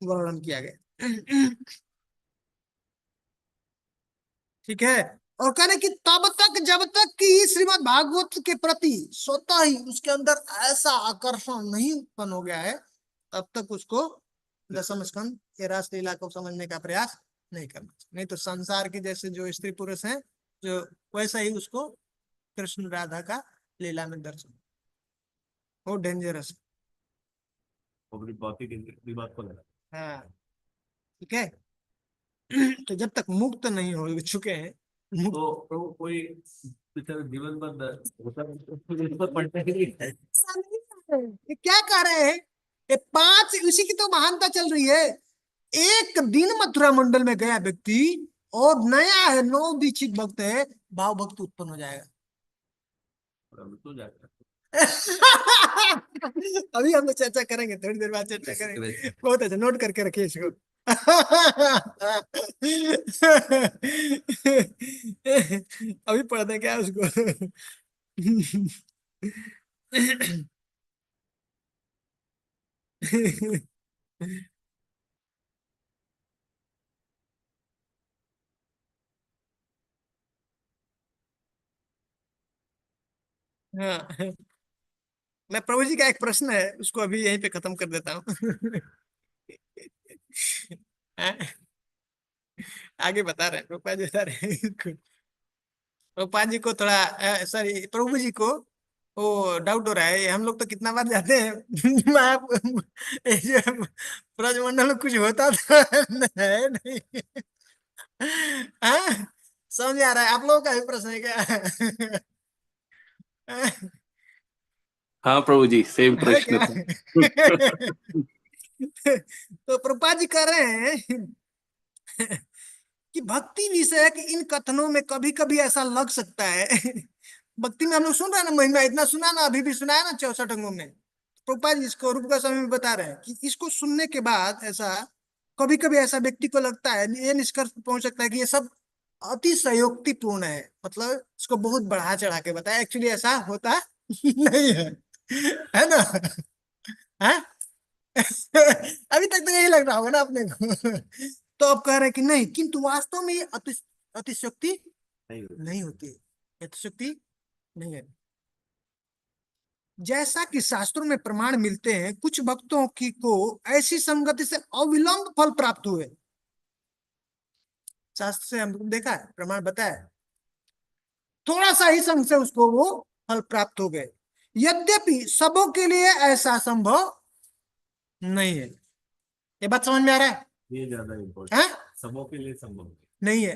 Speaker 1: वर्णन किया गया। ठीक है। और कहने कि तब तक जब तक कि श्रीमद् भागवत के प्रति स्वतः ही उसके अंदर ऐसा आकर्षण नहीं उत्पन्न हो गया है, तब तक उसको दसम स्कंद के रास लीला को समझने का प्रयास नहीं करना चाहिए। नहीं तो संसार के जैसे जो स्त्री पुरुष हैं जो वैसा ही उसको कृष्ण राधा का लीला में दर्शन, वो डेंजरस
Speaker 4: बात।
Speaker 1: है। ठीक है। तो जब तक मुक्त नहीं हो चुके हैं, मुक्त
Speaker 4: तो कोई जीवन होता पढ़ने के लिए
Speaker 1: ऐसा नहीं है। ये क्या कह रहे हैं, ये 5 उसी की तो महानता चल रही है। एक दिन मथुरा मंडल में गया व्यक्ति और नया है, 9 दीक्षित भक्त है, भाव भक्त उत्पन्न हो जाएगा।
Speaker 4: तो जाता
Speaker 1: अभी हम लोग चर्चा करेंगे, थोड़ी देर बाद चर्चा करेंगे। बहुत अच्छा, नोट करके रखिए इसको। अभी पढ़ते क्या उसको। हाँ, मैं प्रभु जी का एक प्रश्न है उसको अभी यहीं पे खत्म कर देता हूँ। आगे बता रहे हैं, रूपा जी बता रहे हैं। रूपा जी को थोड़ा सॉरी प्रभु जी को वो डाउट हो रहा है, हम लोग तो कितना बार जाते हैं। ब्रजमंडल में कुछ होता तो है नहीं। हाँ? समझ आ रहा है, आप लोगों का भी प्रश्न है क्या?
Speaker 2: हाँ प्रभु जी, सेम
Speaker 1: है
Speaker 2: प्रश्न
Speaker 1: क्या?
Speaker 2: था।
Speaker 1: तो प्रभुपाद जी कह रहे हैं कि भक्ति विषयक इन कथनों में कभी कभी ऐसा लग सकता है भक्ति में हम लोग सुन रहे हैं ना, महिमा इतना सुना ना, अभी भी सुना है ना 64 अंगों में। प्रभुपाद जी इसको रूप गोस्वामी बता रहे हैं कि इसको सुनने के बाद ऐसा कभी कभी ऐसा व्यक्ति को लगता है, ये निष्कर्ष पे पहुंच सकता है कि ये सब अतिशयोक्तिपूर्ण है, मतलब इसको बहुत बढ़ा चढ़ा के बताया, एक्चुअली ऐसा होता नहीं है ना? है? अभी तक तो यही लग रहा होगा ना अपने को। तो अब कह रहे हैं कि नहीं, किंतु वास्तव में ये अतिशयोक्ति नहीं होती है, अतिशयोक्ति नहीं है। जैसा कि शास्त्रों में प्रमाण मिलते हैं, कुछ भक्तों की को ऐसी संगति से अविलंब फल प्राप्त हुए। शास्त्र से हम देखा है, प्रमाण बताया, थोड़ा सा ही संग से उसको वो फल प्राप्त हो गए। यद्यपि सबों के लिए ऐसा संभव नहीं है। ये बात समझ में आ रहा है?
Speaker 4: ये ज्यादा इम्पोर्टेंट
Speaker 1: है?
Speaker 4: सबों के लिए संभव
Speaker 1: नहीं है।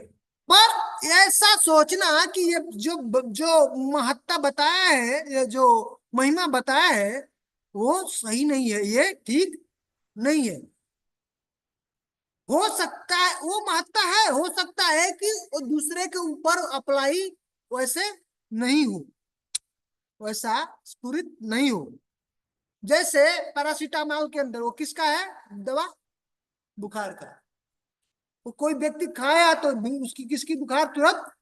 Speaker 1: पर ऐसा सोचना कि ये जो जो महत्ता बताया है, ये जो महिमा बताया है, वो सही नहीं है, ये ठीक नहीं है। हो सकता है वो महत्ता है, हो सकता है कि वो दूसरे के ऊपर अप्लाई वैसे नहीं हो, वैसा स्फुरित नहीं हो। जैसे पैरासीटामोल के अंदर वो किसका है दवा? बुखार का। वो कोई व्यक्ति खाया तो उसकी किसकी बुखार तुरंत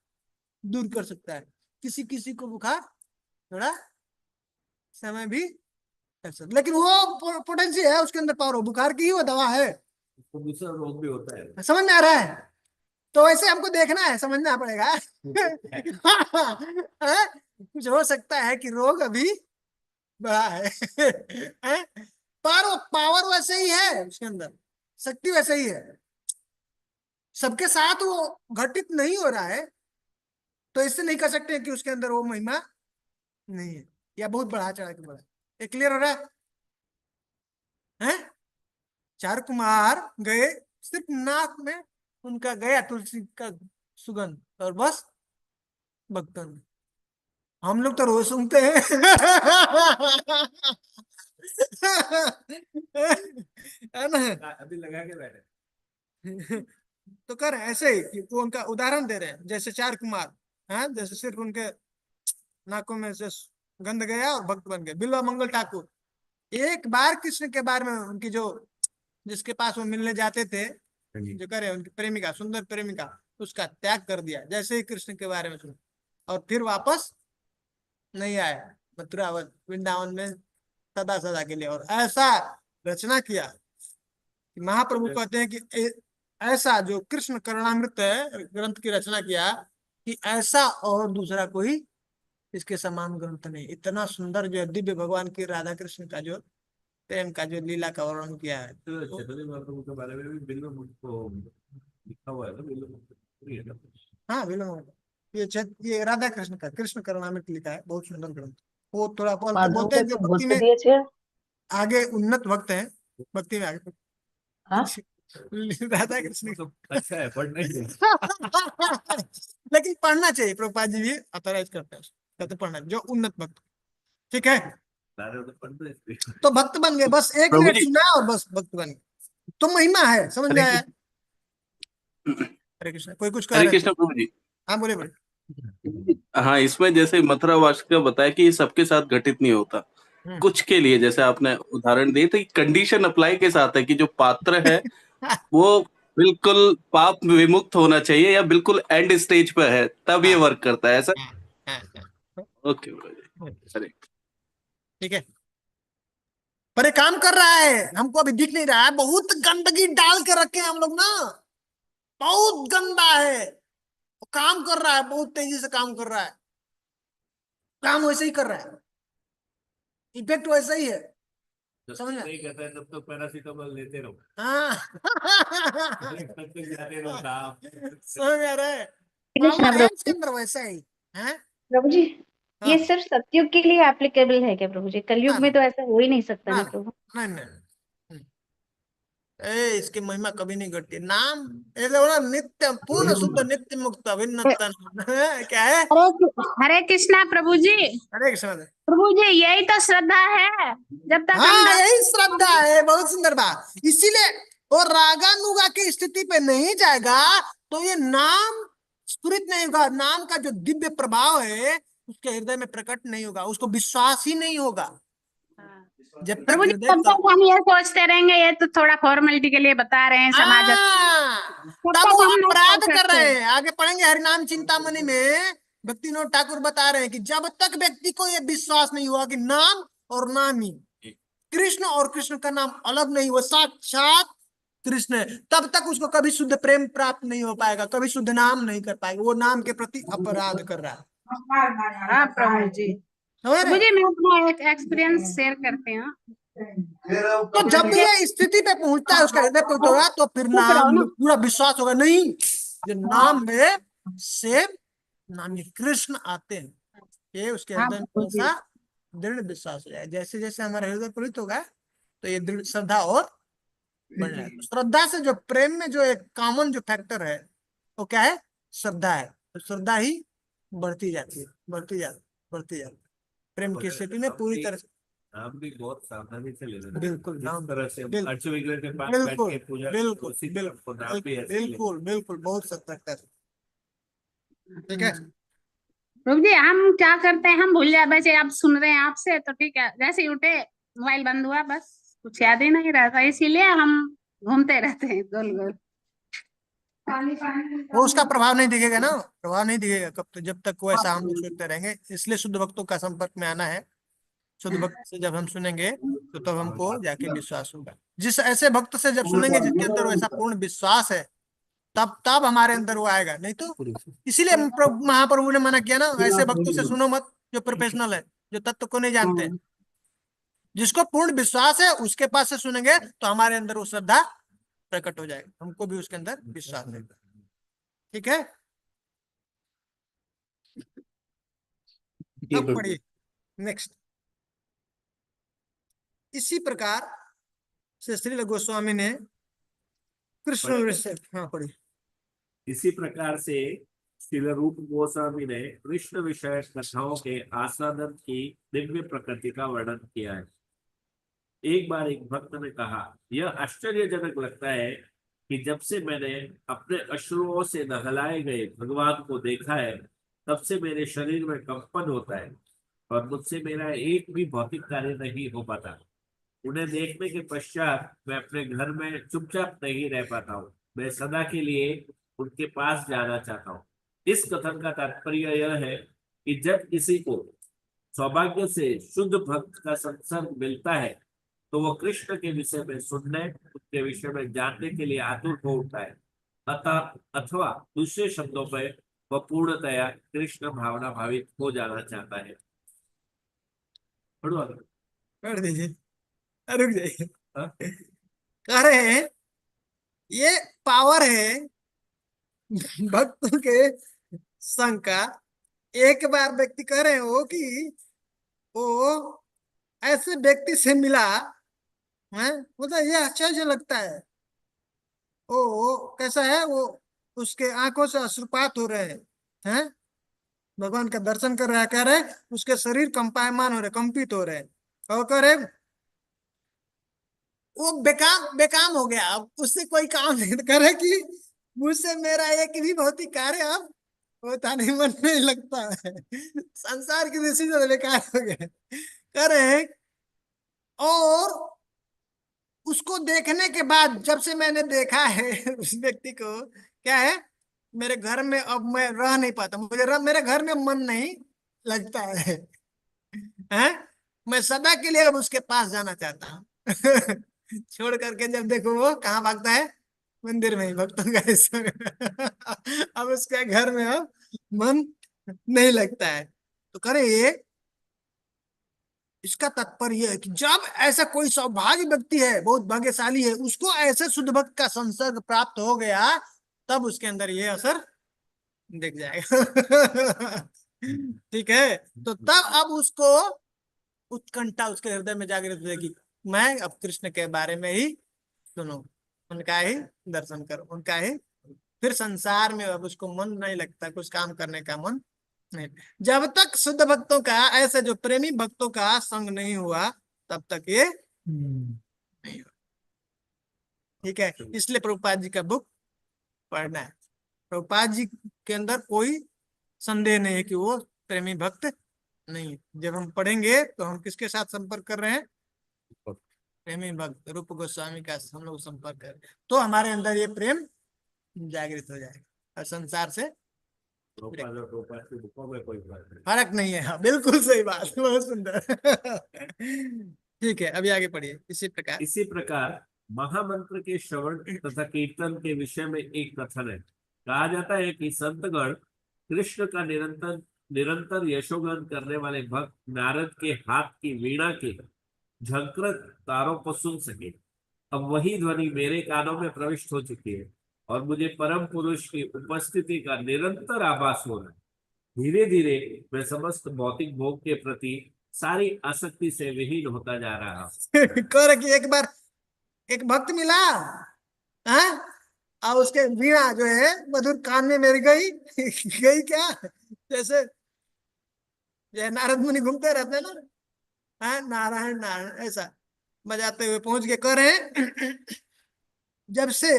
Speaker 1: दूर कर सकता है, किसी किसी को बुखार थोड़ा समय भी कर सकता, लेकिन वो पोटेंशियल है उसके अंदर, पावर, बुखार की ही वो दवा है।
Speaker 4: तो दूसरा रोग भी होता है।
Speaker 1: समझ में आ रहा है? तो वैसे हमको देखना है, समझना पड़ेगा। कुछ हो सकता है कि रोग अभी बड़ा है, पर वो पावर वैसे ही है उसके अंदर, शक्ति वैसे ही है, सबके साथ वो घटित नहीं हो रहा है, तो इससे नहीं कह सकते कि उसके अंदर वो महिमा नहीं है या बहुत बढ़ा चढ़ा के बढ़ा। ये क्लियर हो रहा है? चार कुमार गए, सिर्फ नाक में उनका गया तुलसी का सुगंध और बस भक्तन। हम लोग तो रोज सुनते हैं। है ना?
Speaker 4: अभी लगा के बैठे।
Speaker 1: तो कर ऐसे ही कि वो उनका उदाहरण दे रहे हैं, जैसे चार कुमार, हाँ, जैसे सिर्फ उनके नाकों में से गंध गया और भक्त बन गए। बिल्वा मंगल ठाकुर एक बार कृष्ण के बारे में, उनकी जो जिसके पास वो मिलने जाते थे, जो करे उनकी प्रेमिका, सुंदर प्रेमिका, उसका त्याग कर दिया जैसे ही कृष्ण के बारे में सुना, और फिर वापस नहीं आया मथुरा वृंदावन में सदा सदा के लिए। और ऐसा रचना किया कि महाप्रभु कहते हैं कि ऐसा जो कृष्ण करुणामृत है ग्रंथ की रचना किया, कि ऐसा और दूसरा कोई इसके समान ग्रंथ नहीं। इतना सुंदर जो दिव्य भगवान की राधा कृष्ण का जो प्रेम का जो लीला का वर्णन किया है।
Speaker 4: तो चैतन्य महाप्रभु के बारे में भी बिल्लो को लिखा हुआ है ना, बिल्लो।
Speaker 1: हाँ बिल्कुल, ये राधा कृष्ण का कृष्ण करुणामृत लिखा है, बहुत सुंदर ग्रंथ। वो थोड़ा बोलते हैं जो भक्ति में आगे उन्नत भक्त हैं, भक्ति में आगे राधा कृष्ण
Speaker 4: तो अच्छा है पढ़ना ही।
Speaker 1: लेकिन पढ़ना चाहिए, प्रभुपाद जी भी ऑथराइज करते हैं, कहते पढ़ना जो उन्नत भक्त। ठीक है, तो भक्त बन गए, बस एक मिनट सुना और बस भक्त बन गए, तो महिमा है। समझ में आया? हरे कृष्ण। कोई कुछ कह
Speaker 7: हरे
Speaker 1: रहे
Speaker 7: कृष्ण प्रभु जी।
Speaker 1: हाँ बोले बोले।
Speaker 7: हाँ, इसमें जैसे मथुरा वास का बताया कि ये सबके साथ घटित नहीं होता, कुछ के लिए, जैसे आपने उदाहरण दिए, तो कंडीशन अप्लाई के साथ है कि जो पात्र है वो बिल्कुल पाप विमुक्त होना चाहिए या बिल्कुल एंड स्टेज पर है, तब ये वर्क करता है ऐसा। ओके,
Speaker 1: ठीक है, पर एक काम कर रहा है, हमको अभी दिख नहीं रहा है, बहुत गंदगी डाल के रखे हैं हम लोग ना, बहुत गंदा है। काम कर रहा है, बहुत तेजी से काम कर रहा है, काम वैसे ही कर रहा है, इफेक्ट वैसा ही है। समझ में?
Speaker 4: नहीं कहता है तब तो पैरासीटामोल लेते रहो।
Speaker 1: हाँ।
Speaker 4: जाते रहो साहब।
Speaker 1: समझ में आ रहा है?
Speaker 8: कृष्ण
Speaker 1: है
Speaker 8: प्रभु
Speaker 1: इसके अंदर वैसा ही है।
Speaker 8: प्रभु जी,
Speaker 1: हाँ।
Speaker 8: ये सिर्फ सतयुग के लिए एप्लीकेबल है क्या प्रभु जी? कलयुग में तो ऐसा हो ही नहीं सकता ना प्रभु।
Speaker 1: नहीं नहीं, इसकी महिमा कभी नहीं घटती। नाम ऐसे बोला, नित्य पूर्ण शुद्ध नित्य मुक्त अभिन्न क्या है?
Speaker 9: हरे कृष्णा प्रभु जी।
Speaker 1: हरे कृष्ण
Speaker 9: प्रभु जी, यही तो श्रद्धा है, जब तक हम
Speaker 1: हाँ यही श्रद्धा है, बहुत सुंदर बात। इसीलिए और रागानुगा की स्थिति पे नहीं जाएगा तो ये नाम स्फुरित नहीं होगा, नाम का जो दिव्य प्रभाव है उसके हृदय में प्रकट नहीं होगा, उसको विश्वास ही नहीं होगा। जब तक
Speaker 9: प्रभु जी
Speaker 1: हृदय
Speaker 9: तब तक हम ये सोचते रहेंगे ये तो थोड़ा फॉर्मेलिटी के लिए बता रहे हैं समाज, तब
Speaker 1: तब
Speaker 9: तक
Speaker 1: वो
Speaker 9: हम नहीं
Speaker 1: अपराध
Speaker 9: कर
Speaker 1: कर
Speaker 9: सकते।
Speaker 1: रहे हैं। आगे पढ़ेंगे हरिनाम चिंतामणि में भक्तिविनोद ठाकुर बता रहे हैं कि जब तक व्यक्ति को यह विश्वास नहीं हुआ कि नाम और नाम ही कृष्ण और कृष्ण का नाम अलग नहीं, वो साक्षात कृष्ण है, तब तक उसको कभी शुद्ध प्रेम प्राप्त नहीं हो पाएगा, कभी शुद्ध नाम नहीं कर पाएगा, वो नाम के प्रति अपराध कर रहा है।
Speaker 9: हाँ प्रभु जी।
Speaker 1: समझ
Speaker 9: प्रभु
Speaker 1: रहे?
Speaker 9: जी मैं अपना एक एक्सपीरियंस शेयर करती हूँ।
Speaker 1: तो जब भी ये स्थिति पे पहुंचता है उसका हृदय पवित्र होगा तो फिर नाम में पूरा विश्वास होगा। नहीं, जो नाम में से नामी कृष्ण आते हैं, ये उसके
Speaker 9: हाँ
Speaker 1: हृदय में
Speaker 9: प्रभु जी।
Speaker 1: ऐसा दृढ़ विश्वास हो जाए। जैसे जैसे हमारा हृदय पवित्र होगा तो ये दृढ़ श्रद्धा और बढ़ जाएगा। श्रद्धा से जो प्रेम में जो एक कॉमन जो फैक्टर है वो क्या है? श्रद्धा है। तो श्रद्धा ही बढ़ती जाती है, बढ़ती जाती, बढ़ती जाती। प्रेम की स्थिति में पूरी तरह से
Speaker 4: नाम भी बहुत सावधानी से लेना।
Speaker 1: बिल्कुल
Speaker 4: जिस
Speaker 1: नाम
Speaker 4: तरह से
Speaker 1: बिल्कुल
Speaker 4: अर्च विग्रह के पास बैठ
Speaker 1: बिल्कुल
Speaker 4: के पूजा,
Speaker 1: बिल्कुल
Speaker 4: उसी तरह को नाम भी ऐसे लेना।
Speaker 1: बिल्कुल बिल्कुल बहुत सतर्क है। ठीक है,
Speaker 9: प्रभु जी हम क्या करते हैं, हम भूल जाए, वैसे आप सुन रहे हैं आपसे तो ठीक है, जैसे ही उठे मोबाइल बंद हुआ, बस कुछ याद ही नहीं रहता, इसीलिए हम घूमते रहते हैं गोल गोल।
Speaker 1: वो उसका प्रभाव नहीं दिखेगा ना, प्रभाव नहीं दिखेगा कब तक, जब तक वो ऐसा हम लोग सुनते रहेंगे। इसलिए शुद्ध भक्तों का संपर्क में आना है। शुद्ध भक्त से जब हम सुनेंगे तो तब हमको जाके विश्वास होगा। जिस ऐसे भक्त से जब सुनेंगे जिसके अंदर वैसा पूर्ण विश्वास है, तब तब हमारे अंदर वो आएगा। नहीं तो इसीलिए महाप्रभु ने मना किया ना, ऐसे भक्तों से सुनो मत जो प्रोफेशनल है, जो तत्व को नहीं जानते। जिसको पूर्ण विश्वास है उसके पास से सुनेंगे तो हमारे अंदर वो श्रद्धा प्रकट हो जाएगा, हमको भी उसके अंदर विश्वास रहेगा। ठीक है, अब पढ़िए नेक्स्ट। इसी प्रकार से श्रील गोस्वामी ने कृष्ण विषय, हाँ पढ़िए।
Speaker 4: इसी प्रकार से श्रील रूप गोस्वामी ने कृष्ण विषय कथाओं के आस्वादन की दिव्य प्रकृति का वर्णन किया है। एक बार एक भक्त ने कहा, यह आश्चर्यजनक लगता है कि जब से मैंने अपने अश्रुओं से नहलाए गए भगवान को देखा है, तब से मेरे शरीर में कंपन होता है और मुझसे मेरा एक भी भौतिक कार्य नहीं हो पाता। उन्हें देखने के पश्चात मैं अपने घर में चुपचाप नहीं रह पाता हूँ, मैं सदा के लिए उनके पास जाना चाहता हूँ। इस कथन का तात्पर्य यह है कि जब किसी को सौभाग्य से शुद्ध भक्त का संसर्ग मिलता है तो वो कृष्ण के विषय में सुनने, उनके विषय में जानने के लिए आतुर हो उठता है, अथवा दूसरे शब्दों में वह पूर्णतया कृष्ण भावना भावित हो जाना चाहता है।
Speaker 1: पढ़ दीजिए, रुक जाइए। कह रहे हैं ये पावर है भक्तों के संग का। एक बार व्यक्ति कह रहे हो कि वो ऐसे व्यक्ति से मिला है, मतलब ये आश्चर्य लगता है। वो कैसा है, वो उसके आंखों से अश्रुपात हो रहे हैं, भगवान का दर्शन कर रहा है, कह रहे उसके शरीर कंपायमान हो रहे, कंपित हो रहे, और कह रहे वो बेकाम बेकाम हो गया, अब उससे कोई काम नहीं करे कि मुझसे मेरा एक भी भौतिक कार्य अब होता नहीं, मन नहीं लगता है, संसार की दृष्टि से बेकार हो गए कह रहे हैं। और उसको देखने के बाद जब से मैंने देखा है उस व्यक्ति को, क्या है, मेरे घर में अब मैं रह नहीं पाता, मेरे घर में मन नहीं लगता है, हैं? मैं सदा के लिए अब उसके पास जाना चाहता हूँ छोड़ करके जब देखो वो कहाँ भागता है, मंदिर में ही, भक्तों का हिस्सा अब उसके घर में अब मन नहीं लगता है। तो करे ये, इसका तात्पर्य है कि जब ऐसा कोई सौभाग्य व्यक्ति है, बहुत भाग्यशाली है, उसको ऐसे शुद्ध भक्त का संसर्ग प्राप्त हो गया, तब उसके अंदर ये असर दिख जाएगा ठीक है, तो तब अब उसको उत्कंठा उसके हृदय में जागृत होगी, मैं अब कृष्ण के बारे में ही सुनो, उनका ही दर्शन करो, उनका ही। फिर संसार में अब उसको मन नहीं लगता, कुछ काम करने का मन नहीं। जब तक शुद्ध भक्तों का, ऐसे जो प्रेमी भक्तों का संग नहीं हुआ, तब तक ये नहीं हुआ। ठीक है, इसलिए प्रभुपाद जी का बुक पढ़ना है। प्रभुपाद जी के अंदर कोई संदेह नहीं है कि वो प्रेमी भक्त नहीं है। जब हम पढ़ेंगे तो हम किसके साथ संपर्क कर रहे हैं? प्रेमी भक्त रूप गोस्वामी का हम लोग संपर्क कर रहे हैं, तो हमारे अंदर ये प्रेम जागृत हो जाएगा और संसार से
Speaker 4: प्रभुपाद और प्रभुपाद की बुकों में कोई फर्क नहीं।
Speaker 1: फर्क नहीं है। हाँ, बिल्कुल सही बात, बहुत सुंदर। ठीक है, अभी आगे पढ़िए।
Speaker 4: इसी प्रकार महामंत्र के श्रवण तथा कीर्तन के विषय में एक कथन है। कहा जाता है कि संतगण कृष्ण का निरंतर निरंतर यशोगान करने वाले भक्त नारद के हाथ की वीणा के झंकृत तारों को सुन सके। अब वही ध्वनि मेरे कानों में प्रविष्ट हो चुकी है और मुझे परम पुरुष की उपस्थिति का निरंतर आभास हो रहा है। धीरे धीरे मैं समस्त भौतिक भोग के प्रति सारी आसक्ति से विहीन होता जा रहा हूँ।
Speaker 1: कर कि एक बार एक भक्त मिला, हाँ, और उसके वीणा जो है मधुर कान में मेरी गई। गई क्या, जैसे नारद मुनि घूमते रहते हैं ना, हाँ, नारायण नारायण ऐसा बजाते हुए पहुंच के कर रहे। जब से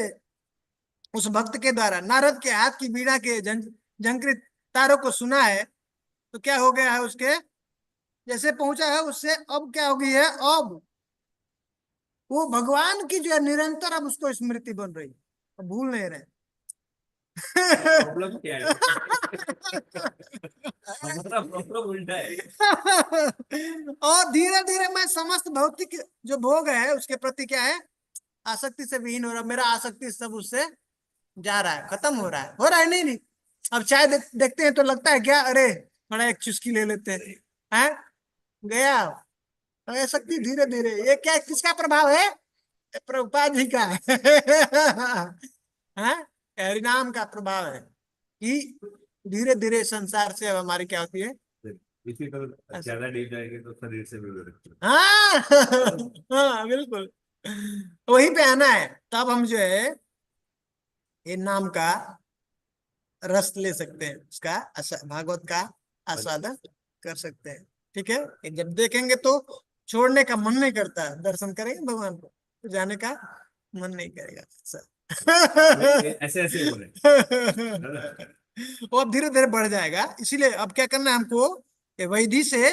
Speaker 1: उस भक्त के द्वारा नारद के हाथ की वीणा के झंकृत तारों को सुना है, तो क्या हो गया है उसके, जैसे पहुंचा है उससे अब क्या हो गई है, अब वो भगवान की जो है निरंतर अब उसको स्मृति बन रही है, अब भूल नहीं रहे।
Speaker 4: प्रॉब्लम क्या है? हमारा प्रॉब्लम उल्टा है।
Speaker 1: और धीरे धीरे मैं समस्त भौतिक जो भोग है उसके प्रति क्या है, आसक्ति से विहीन हो रहा। मेरा आसक्ति सब उससे जा रहा है, खत्म हो रहा है। हो रहा है नहीं? अब चाय देखते हैं तो लगता है क्या, अरे बड़ा एक चुस्की ले लेते हैं, गया आसक्ति धीरे धीरे। ये क्या, किसका प्रभाव है? प्रभुपाद जी का। हरिनाम का प्रभाव है कि धीरे धीरे संसार से अब हमारी क्या होती है,
Speaker 4: इसी तरह ज्यादा डीप जाएंगे तो शरीर से भी विरक्त।
Speaker 1: हाँ। हाँ बिल्कुल, वहीं पे आना है। तब हम जो है ये नाम का रस ले सकते हैं, उसका भागवत का आस्वादन कर सकते हैं। ठीक है, ये जब देखेंगे तो छोड़ने का मन नहीं करता, दर्शन करेंगे भगवान को तो जाने का मन नहीं करेगा।
Speaker 4: ऐसे ऐसे बोले।
Speaker 1: वो अब धीरे धीरे बढ़ जाएगा। इसीलिए अब क्या करना है हमको, वैधि से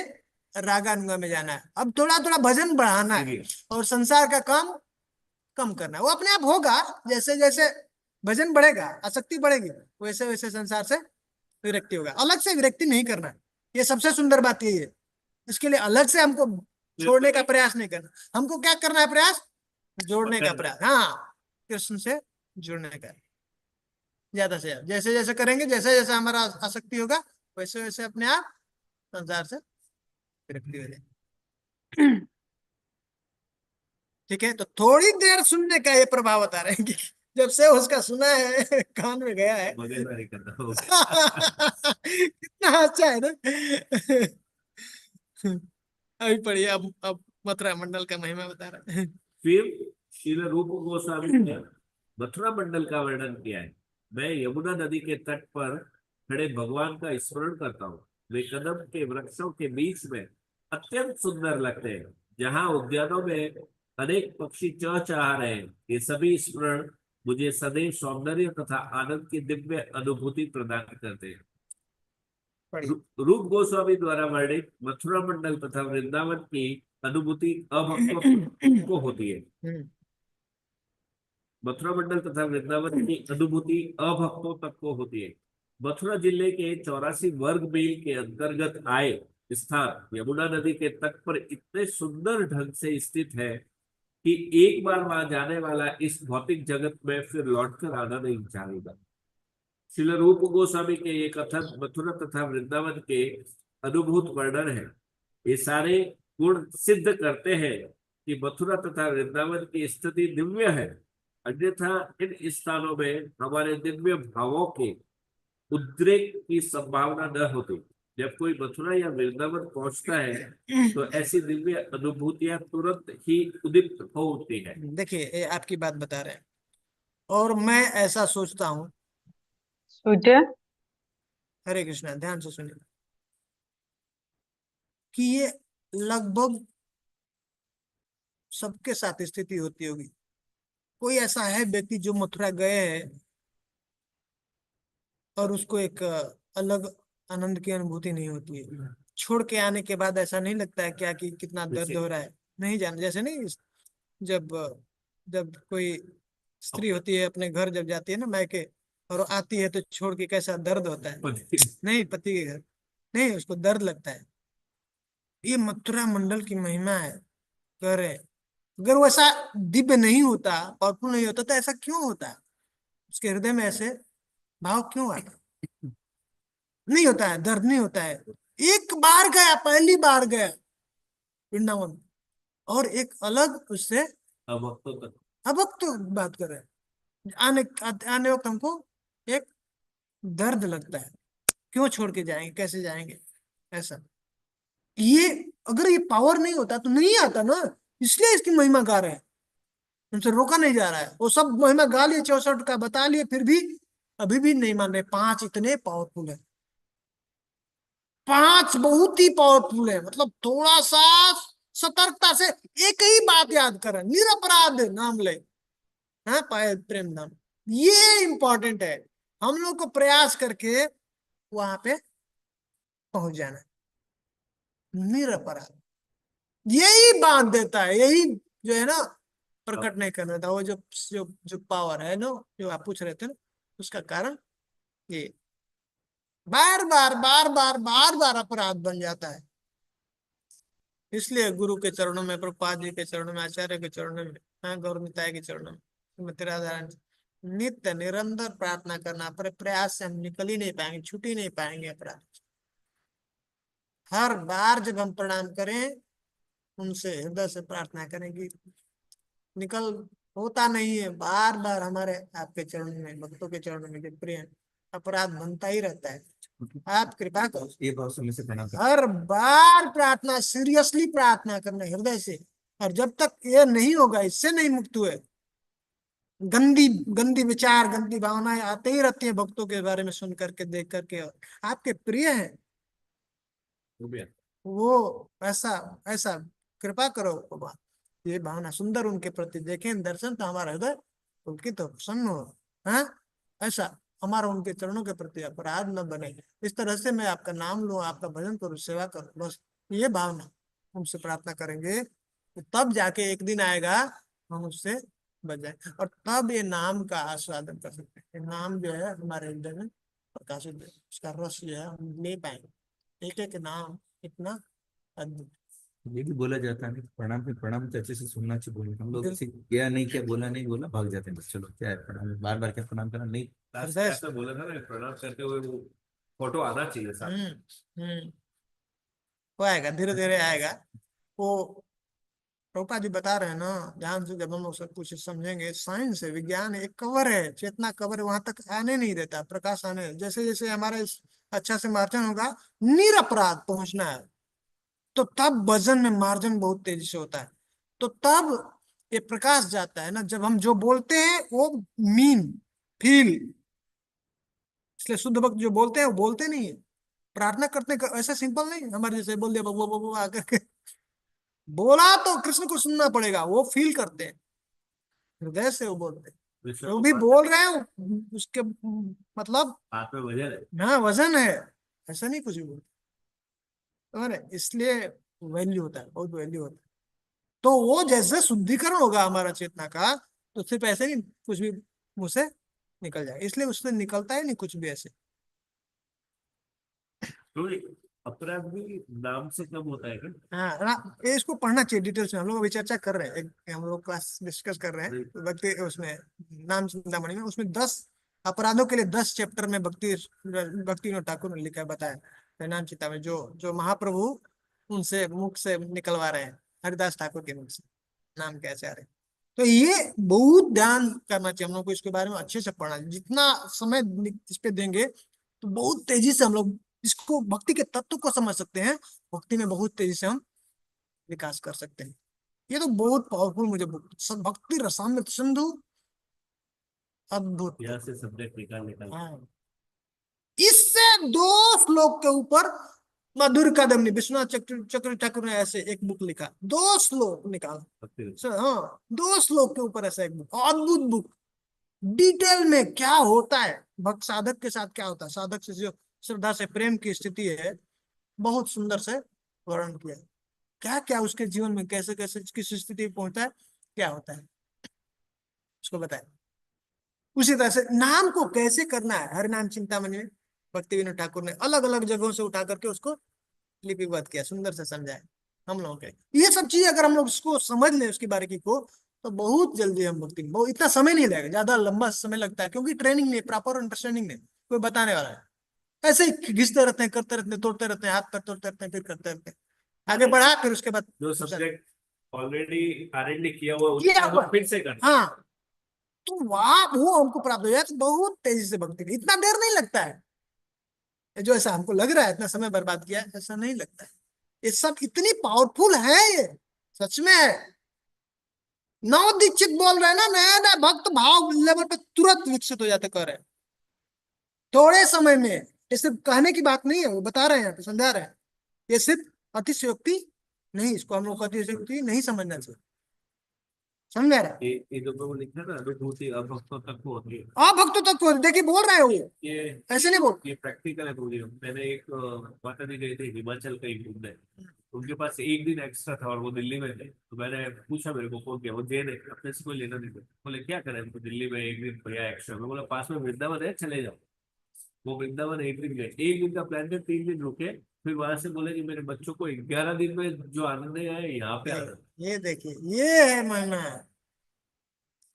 Speaker 1: रागानुगा में जाना है। अब थोड़ा थोड़ा भजन बढ़ाना है और संसार का काम कम करना है। वो अपने आप होगा, जैसे जैसे भजन बढ़ेगा, आसक्ति बढ़ेगी, वैसे वैसे संसार से विरक्ति होगा। अलग से विरक्ति नहीं करना है, ये सबसे सुंदर बात यही है। इसके लिए अलग से हमको छोड़ने का प्रयास नहीं करना, हमको क्या करना है, प्रयास जोड़ने का प्रयास। हाँ, कृष्ण से जुड़ने का ज्यादा से ज्यादा। जैसे जैसे करेंगे, जैसे जैसे हमारा आसक्ति होगा, वैसे वैसे अपने आप संसार से विरक्ति हो जाएगी। ठीक है, तो थोड़ी देर सुनने का ये प्रभाव बता रहे हैं कि जब से उसका सुना है, कान में गया है। कितना अच्छा है ना। अभी पढ़िए, अब मथुरा मंडल का महिमा बता रहा है।
Speaker 4: फिर श्रील रूप गोस्वामी ने मथुरा मंडल का वर्णन किया है। मैं यमुना नदी के तट पर खड़े भगवान का स्मरण करता हूँ। वे कदम के वृक्षों के बीच में अत्यंत सुंदर लगते हैं। जहाँ उद्यानों में अनेक पक्षी चहचहा रहे हैं, ये सभी स्मरण मुझे सदैव सौंदर्य तथा आनंद की दिव्य अनुभूति प्रदान करते हैं। रूप गोस्वामी द्वारा वर्णित मथुरा मंडल तथा वृंदावन की अनुभूति अभक्तों को होती है। मथुरा मंडल तथा वृंदावन की अनुभूति अभक्तों तक को होती है। मथुरा जिले के 84 वर्ग मील के अंतर्गत आए स्थान यमुना नदी के तट पर इतने सुंदर ढंग से स्थित है कि एक बार वहां जाने वाला इस भौतिक जगत में फिर लौटकर आना नहीं चाहेगा। श्रील रूप गोस्वामी के ये कथन मथुरा तथा वृंदावन के अनुभूत वर्णन है। ये सारे गुण सिद्ध करते हैं कि मथुरा तथा वृंदावन की स्थिति दिव्य है। अन्यथा इन स्थानों में हमारे दिव्य भावों के उद्रेक की संभावना न होती। जब कोई मथुरा या वृंदावन पहुंचता है तो ऐसी दिव्य अनुभूतियां तुरंत ही उदित हो उठती है।
Speaker 1: देखिए, ये आपकी बात बता रहे हैं और मैं ऐसा सोचता हूँ। हरे कृष्णा, ध्यान से सुनिए कि ये लगभग सबके साथ स्थिति होती होगी कोई ऐसा है व्यक्ति जो मथुरा गए हैं और उसको एक अलग आनंद की अनुभूति नहीं होती है? छोड़ के आने के बाद ऐसा नहीं लगता है क्या कि कितना दर्द हो रहा है? नहीं जान, जैसे नहीं, जब जब कोई स्त्री होती है अपने घर जब जाती है ना मायके, और आती है तो छोड़ के कैसा दर्द होता है? नहीं, पति के घर नहीं, उसको दर्द लगता है। ये मथुरा मंडल की महिमा है। कह रहे अगर वो ऐसा दिव्य नहीं होता, पावरफुल नहीं होता, तो ऐसा क्यों होता? उसके हृदय में ऐसे भाव क्यों आता? नहीं होता है, दर्द नहीं होता है। एक बार गया, पहली बार गया वृंदावन, और एक अलग उससे
Speaker 4: अब
Speaker 1: तो बात कर रहे हैं। आने वक्त हमको एक दर्द लगता है, क्यों छोड़ के जाएंगे, कैसे जाएंगे, ऐसा। ये अगर ये पावर नहीं होता तो नहीं आता ना, इसलिए इसकी महिमा गा रहे हैं, उनसे रोका नहीं जा रहा है। वो सब महिमा गा लिए, 64 का बता लिए, फिर भी अभी भी नहीं मान रहे। 5 इतने पावरफुल है, 5 बहुत ही पावरफुल है। मतलब थोड़ा सा सतर्कता से एक ही बात याद करें, निरपराध नाम ले, हाँ, पाए प्रेम नाम, ये इंपॉर्टेंट है। हम लोग को प्रयास करके वहां पे पहुंच जाना है। निरपराध यही बात देता है, यही जो है ना प्रकट नहीं करना था। वो जो जो जो पावर है ना, जो आप पूछ रहे थे ना, उसका कारण ये बार बार बार बार बार बार अपराध बन जाता है। इसलिए गुरु के चरणों में, प्रभुपाद जी के चरणों में, आचार्य के चरणों में, हाँ, गौर निताय के चरणों में तेरा नित्य निरंतर प्रार्थना करना। पर प्रयास से हम निकल ही नहीं पाएंगे, छूट ही नहीं पाएंगे अपराध। हर बार जब हम प्रणाम करें, उनसे हृदय से प्रार्थना करें कि निकल, होता नहीं है, बार बार हमारे आपके चरणों में, भक्तों के चरणों में जो प्रिय अपराध बनता ही रहता है। आप कृपा करो,
Speaker 6: ये बहुत समय से प्रणाम करते
Speaker 1: हर बार प्रार्थना, सीरियसली प्रार्थना करना हृदय से। और जब तक ये नहीं होगा, इससे नहीं मुक्त हुए, गंदी गंदी विचार, गंदी भावनाएं आते ही रहती है भक्तों के बारे में सुन करके, देख करके। आपके प्रिय हैं वो, ऐसा ऐसा कृपा करो भगवान, ये भावना सुंदर उनके प्रति देखें, दर्शन तो हमारा हृदय उनकी तो प्रसन्न हो, हाँ, ऐसा हमारा उनके चरणों के प्रति अपराध न बने। इस तरह से मैं आपका नाम लूं, आपका भजन करूं, सेवा करूं, बस ये भावना उनसे प्रार्थना करेंगे, तो तब जाके एक दिन आएगा हम उससे बच जाए, और तब ये नाम का आस्वादन कर सकते हैं। नाम जो है हमारे हृदय में प्रकाशित है, उसका रस जो है हम ले पाएंगे। एक एक नाम इतना अद्भुत।
Speaker 6: ये भी बोला जाता है प्रणाम तो अच्छे से सुनना चाहिए। बोले हम लोग किसी गया नहीं, क्या बोला नहीं बोला, भाग जाते हैं, बस चलो क्या है प्रणाम, बार बार क्या प्रणाम करना नहीं।
Speaker 4: ऐसा बोला था ना, प्रणाम करते हुए वो फोटो आना चाहिए साथ।
Speaker 1: वो आएगा, धीरे धीरे आएगा। वो प्रभुपाद जी बता रहे हैं ना, ध्यान से जब हम लोग सब कुछ समझेंगे, साइंस है, विज्ञान है, एक कवर है, चेतना कवर है, वहां तक आने नहीं देता, प्रकाश आने। जैसे जैसे हमारा अच्छा से मार्जन होगा, निरपराध पहुंचना है, तो तब वजन में मार्जन बहुत तेजी से होता है। तो तब ये प्रकाश जाता है ना, जब हम जो बोलते हैं वो मीन फील। इसलिए शुद्ध भक्त जो बोलते हैं वो बोलते नहीं है, प्रार्थना करते हैं, ऐसा सिंपल नहीं हमारे जैसे बोल दिया बबो आकर के। बोला तो कृष्ण को सुनना पड़ेगा, वो फील करते हैं, हृदय से वो बोलते हैं। जो भी बोल रहे हैं उसके मतलब
Speaker 4: हाथ में वजन है,
Speaker 1: हाँ, वजन है, ऐसा नहीं कुछ भी बोलते। इसलिए वैल्यू होता है, बहुत वैल्यू होता है। तो वो जैसे शुद्धिकरण होगा हमारा चेतना का, तो सिर्फ ऐसे नहीं कुछ भी मुंह से निकल जाए, इसलिए उससे निकलता है नहीं कुछ भी ऐसे।
Speaker 4: तो अपराध भी नाम से कम होता है क्या?
Speaker 1: हाँ, ये इसको पढ़ना चाहिए डिटेल्स में। हम लोग अभी चर्चा कर रहे हैं, हम लोग क्लास डिस्कस कर रहे हैं भक्ति, उसमें नाम चिंतामणि में, उसमें 10 अपराधों के लिए 10 चैप्टर में भक्ति विनोद ठाकुर ने लिखा, बताया नाम चिंतामणि, जो जो महाप्रभु उनसे मुख से निकलवा रहे हैं, हरिदास ठाकुर के मुख से नाम के आचार्य। तो ये बहुत ध्यान करना चाहिए हम लोग को, इसके बारे में अच्छे से पढ़ना। जितना समय इस पे देंगे तो बहुत तेजी से हम लोग इसको, भक्ति के तत्व को समझ सकते हैं, भक्ति में बहुत तेजी से हम विकास कर सकते हैं। ये तो बहुत पावरफुल, मुझे भक्ति रसामृत सिंधु अद्भुत।
Speaker 4: यहाँ से सब्जेक्ट निकाल।
Speaker 1: हाँ, इससे 2 श्लोक के ऊपर मधुर कदमनी, विश्वनाथ चक्र ठाकुर ने ऐसे एक बुक लिखा, 2 श्लोक निकाला। हाँ, 2 श्लोक के ऊपर ऐसा एक बुक, अद्भुत बुक, डिटेल में क्या होता है भक्त साधक के साथ, क्या होता है साधक से जो श्रद्धा से प्रेम की स्थिति है, बहुत सुंदर से वर्णन किया है। क्या क्या उसके जीवन में कैसे कैसे किस स्थिति में पहुंचता है, क्या होता है उसको बताया। उसी तरह से नाम को कैसे करना है, हरि नाम चिंतामणि में भक्ति विनोद ठाकुर ने अलग अलग जगहों से उठा करके उसको लिपिबद्ध किया, सुंदर से समझाया हम लोगों के। ये सब चीज अगर हम लोग उसको समझ लें, उसकी बारीकी को, तो बहुत जल्दी हम भक्ति, बहुत इतना समय नहीं लगेगा, ज्यादा लंबा समय लगता है क्योंकि ट्रेनिंग नहीं, प्रॉपर अंडरस्टैंडिंग नहीं, कोई बताने वाला है। ऐसे ही घिसते रहते हैं, करते रहते हैं, तोड़ते रहते हैं, हाथ पर तोड़ते रहते हैं, फिर करते रहते हैं, आगे बढ़ा, फिर उसके बाद
Speaker 4: जो सब्जेक्ट ऑलरेडी R&D किया हुआ
Speaker 1: किया
Speaker 4: उसको
Speaker 1: हुआ।
Speaker 4: फिर से करना।
Speaker 1: हाँ, तो वहां वो हमको प्राप्त हो जाए तो बहुत तेजी से भक्ति की, इतना देर नहीं लगता है। ये जो ऐसा हमको लग रहा है इतना समय बर्बाद किया, ऐसा नहीं लगता है। ये सब इतनी पावरफुल है, ये सच में है। नव दीक्षित बोल रहे हैं ना, नया नया भक्त भाव लेवल पे तुरंत विकसित हो जाते कर रहे हैं थोड़े समय में। ये सिर्फ कहने की बात नहीं है, वो बता रहे हैं, तो समझा रहे हैं। ये सिर्फ अतिशयोक्ति नहीं, इसको हम लोग अतिशयोक्ति नहीं समझना चाहिए, समझ रहे।
Speaker 4: ये जो प्रभु लिखा ना, अनुभूति अभक्तों तक को होती है।
Speaker 1: आप भक्तों तक को देखिए बोल रहे हो,
Speaker 4: ये
Speaker 1: ऐसे नहीं बोल।
Speaker 4: ये प्रैक्टिकल है प्रभु जी। मैंने एक माता जी गए थे हिमाचल कहीं घूमने, उनके पास एक दिन एक्स्ट्रा था और वो दिल्ली में थे। तो मैंने पूछा, मेरे को फोन किया, वो जैन है, अपने से कोई लेना नहीं था। बोले क्या करें, तो दिल्ली में एक दिन भैया एक्स्ट्रा। मैं बोला पास में वृंदावन है, चले जाओ। वो वृंदावन एक दिन गए, एक दिन का प्लान था, 3 दिन रुके, फिर वहां से बोले कि मेरे बच्चों को 11 दिन में जो आनंद आया यहाँ पे आना।
Speaker 1: ये देखिए, ये है महिमा,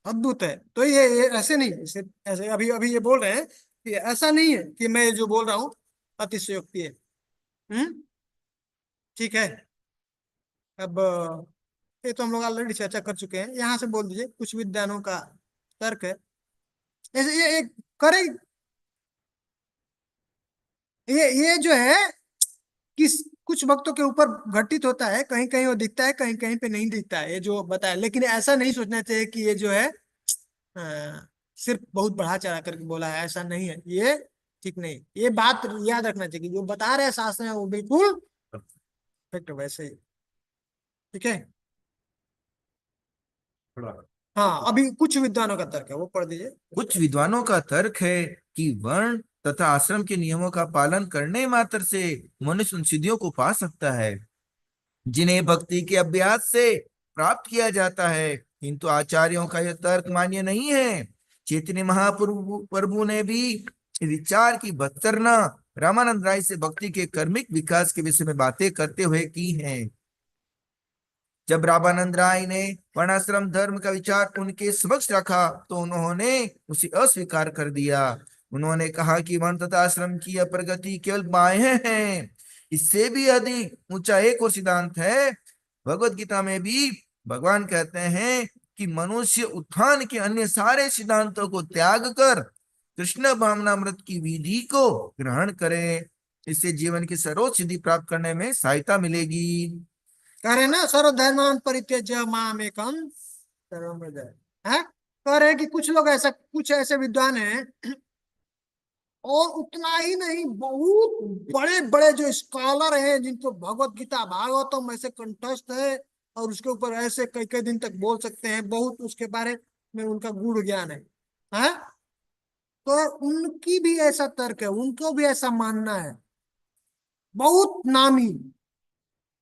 Speaker 1: अद्भुत है। तो ये ऐसे नहीं, ऐसे अभी अभी ये बोल रहे हैं कि ऐसा नहीं है कि मैं जो बोल रहा हूँ अतिशयोक्ति है। ठीक है। अब ये तो हम लोग ऑलरेडी चर्चा कर चुके हैं, यहाँ से बोल दीजिए कुछ विद्वानों का तर्क है। ऐसे ये करे, ये जो है किस कुछ भक्तों के ऊपर घटित होता है, कहीं कहीं वो दिखता है, कहीं कहीं पे नहीं दिखता है, ये जो बताया। लेकिन ऐसा नहीं सोचना चाहिए कि ये जो है सिर्फ बहुत बढ़ा चढ़ा करके बोला है, ऐसा नहीं है, ये ठीक नहीं। ये बात याद रखना चाहिए कि जो बता रहे हैं शास्त्र में वो बिल्कुल परफेक्ट वैसे ही। ठीक है। हाँ, अभी कुछ विद्वानों का तर्क है, वो पढ़ दीजिए।
Speaker 6: कुछ विद्वानों का तर्क है कि वर्ण तथा आश्रम के नियमों का पालन करने मात्र से मनुष्य उन सिद्धियों को पा सकता है जिन्हें भक्ति के अभ्यास से प्राप्त किया जाता है, किंतु आचार्यों का यह तर्क मान्य नहीं है। चैतन्य महाप्रभु ने भी विचार की भत्सरना रामानंद राय से भक्ति के कर्मिक विकास के विषय में बातें करते हुए की हैं। जब रामानंद राय ने वर्णाश्रम धर्म का विचार उनके समक्ष रखा तो उन्होंने उसे अस्वीकार कर दिया। उन्होंने कहा कि वर्ण तथा आश्रम की प्रगति केवल बाहें हैं, इससे भी अधिक ऊंचा एक और सिद्धांत है। भगवत गीता में भी भगवान कहते हैं कि मनुष्य उत्थान के अन्य सारे सिद्धांतों को त्याग कर कृष्ण भावनामृत की विधि को ग्रहण करें, इससे जीवन की सर्वोच्च सिद्धि प्राप्त करने में सहायता मिलेगी।
Speaker 1: कह रहे ना, सर्वधर्मान् परित्यज्य मामेकं शरणं व्रज है। कह रहे कि कुछ लोग ऐसा, कुछ ऐसे विद्वान हैं, और उतना ही नहीं, बहुत बड़े बड़े जो स्कॉलर हैं, जिनको भगवत गीता भागवतम ऐसे कंठस्थ है और उसके ऊपर ऐसे कई कई दिन तक बोल सकते हैं, बहुत उसके बारे में उनका गूढ़ ज्ञान है। तो उनकी भी ऐसा तर्क है, उनको भी ऐसा मानना है, बहुत नामी,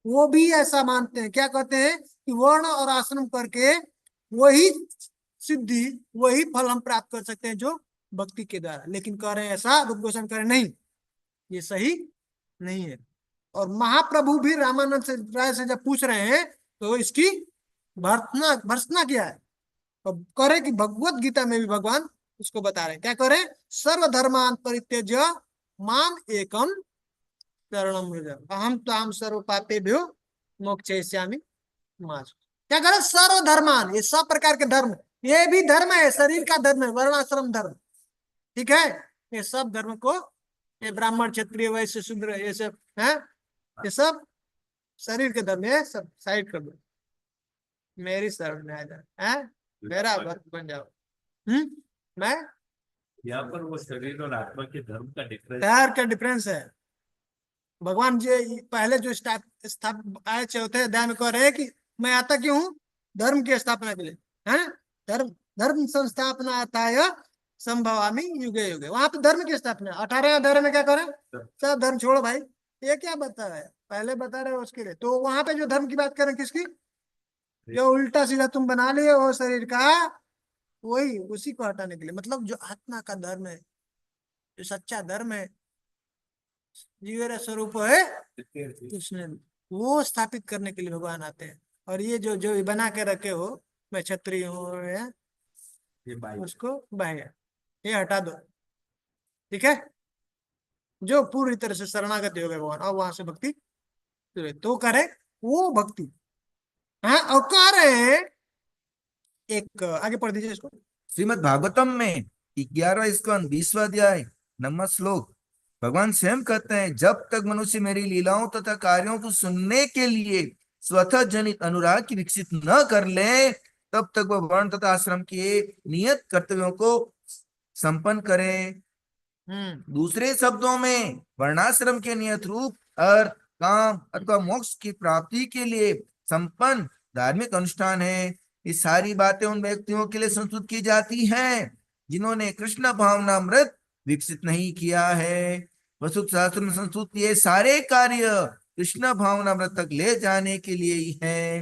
Speaker 1: वो भी ऐसा मानते हैं। क्या कहते हैं कि वर्ण और आश्रम करके वही सिद्धि, वही फल हम प्राप्त कर सकते हैं जो भक्ति के द्वारा। लेकिन कह रहे हैं ऐसा, रूप गोस्वामी कह रहे नहीं, ये सही नहीं है। और महाप्रभु भी रामानंद से राय से जब पूछ रहे हैं तो इसकी भर्त्सना किया है। तो कह रहे कि भगवत गीता में भी भगवान उसको बता रहे हैं। क्या करें, सर्वधर्मान् परित्यज्य माम एकम शरणं व्रज अहम त्वां सर्व पापेभ्यो मोक्षयिष्यामि मा शुचः। क्या करें, सर्वधर्मान, ये सब प्रकार के धर्म, ये भी धर्म है, शरीर का धर्म है, वर्णाश्रम धर्म। ठीक है, ये सब धर्म को, ये ब्राह्मण क्षत्रिय वैश्य शूद्र ये सब है, ये सब शरीर के धर्म है, सब साइड कर दो, मेरी शरण में आ जाओ, है मेरा भक्त बन जाओ। मैं
Speaker 4: यहाँ पर वो शरीर और आत्मा के धर्म का
Speaker 1: प्यार का डिफरेंस है। भगवान जी पहले जो आए चौथे अध्याय में कह रहे हैं कि मैं आता क्यों हूँ, धर्म की स्थापना के लिए, है। धर्म धर्म संस्थापना अथाय संभवामि युगे युगे, वहां पे धर्म की स्थापना। 18वें अध्याय में क्या करें, सब धर्म छोड़ो भाई, ये क्या बता रहा है, पहले बता रहे हो उसके लिए। तो वहां पे जो धर्म की बात करें किसकी, जो उल्टा सीधा तुम बना लिए हो शरीर का, वही उसी को हटाने के लिए। मतलब जो आत्मा का धर्म है, जो सच्चा धर्म है, जीवेरा स्वरूप है कृष्ण, वो स्थापित करने के लिए भगवान आते हैं। और ये जो जो बना के रखे हो, मैं क्षत्रिय हूँ,
Speaker 4: ये बाई
Speaker 1: उसको बाह्य, ये हटा दो, ठीक है। जो पूरी तरह से शरणागति हो गए भगवान, और वहां से भक्ति तो करे वो भक्ति। हाँ, और कह रहे हैं, एक आगे पढ़ दीजिए इसको।
Speaker 6: श्रीमद् भागवतम में 11वां स्कंद 20वां अध्याय 9वां श्लोक, भगवान स्वयं कहते हैं, जब तक मनुष्य मेरी लीलाओं तथा कार्यों को सुनने के लिए स्वतः जनित अनुराग की विकसित न कर ले, तब तक वह वर्ण तथा आश्रम के नियत कर्तव्यों को संपन्न करे। दूसरे शब्दों में, वर्णाश्रम के नियत रूप अर्थ, काम अथवा मोक्ष की प्राप्ति के लिए संपन्न धार्मिक अनुष्ठान है। ये सारी बातें उन व्यक्तियों के लिए संस्तुत की जाती हैं जिन्होंने कृष्ण भावनामृत विकसित नहीं किया है। वस्तुत शास्त्र में संस्तुत ये सारे कार्य कृष्ण भावनामृत तक ले जाने के लिए ही है,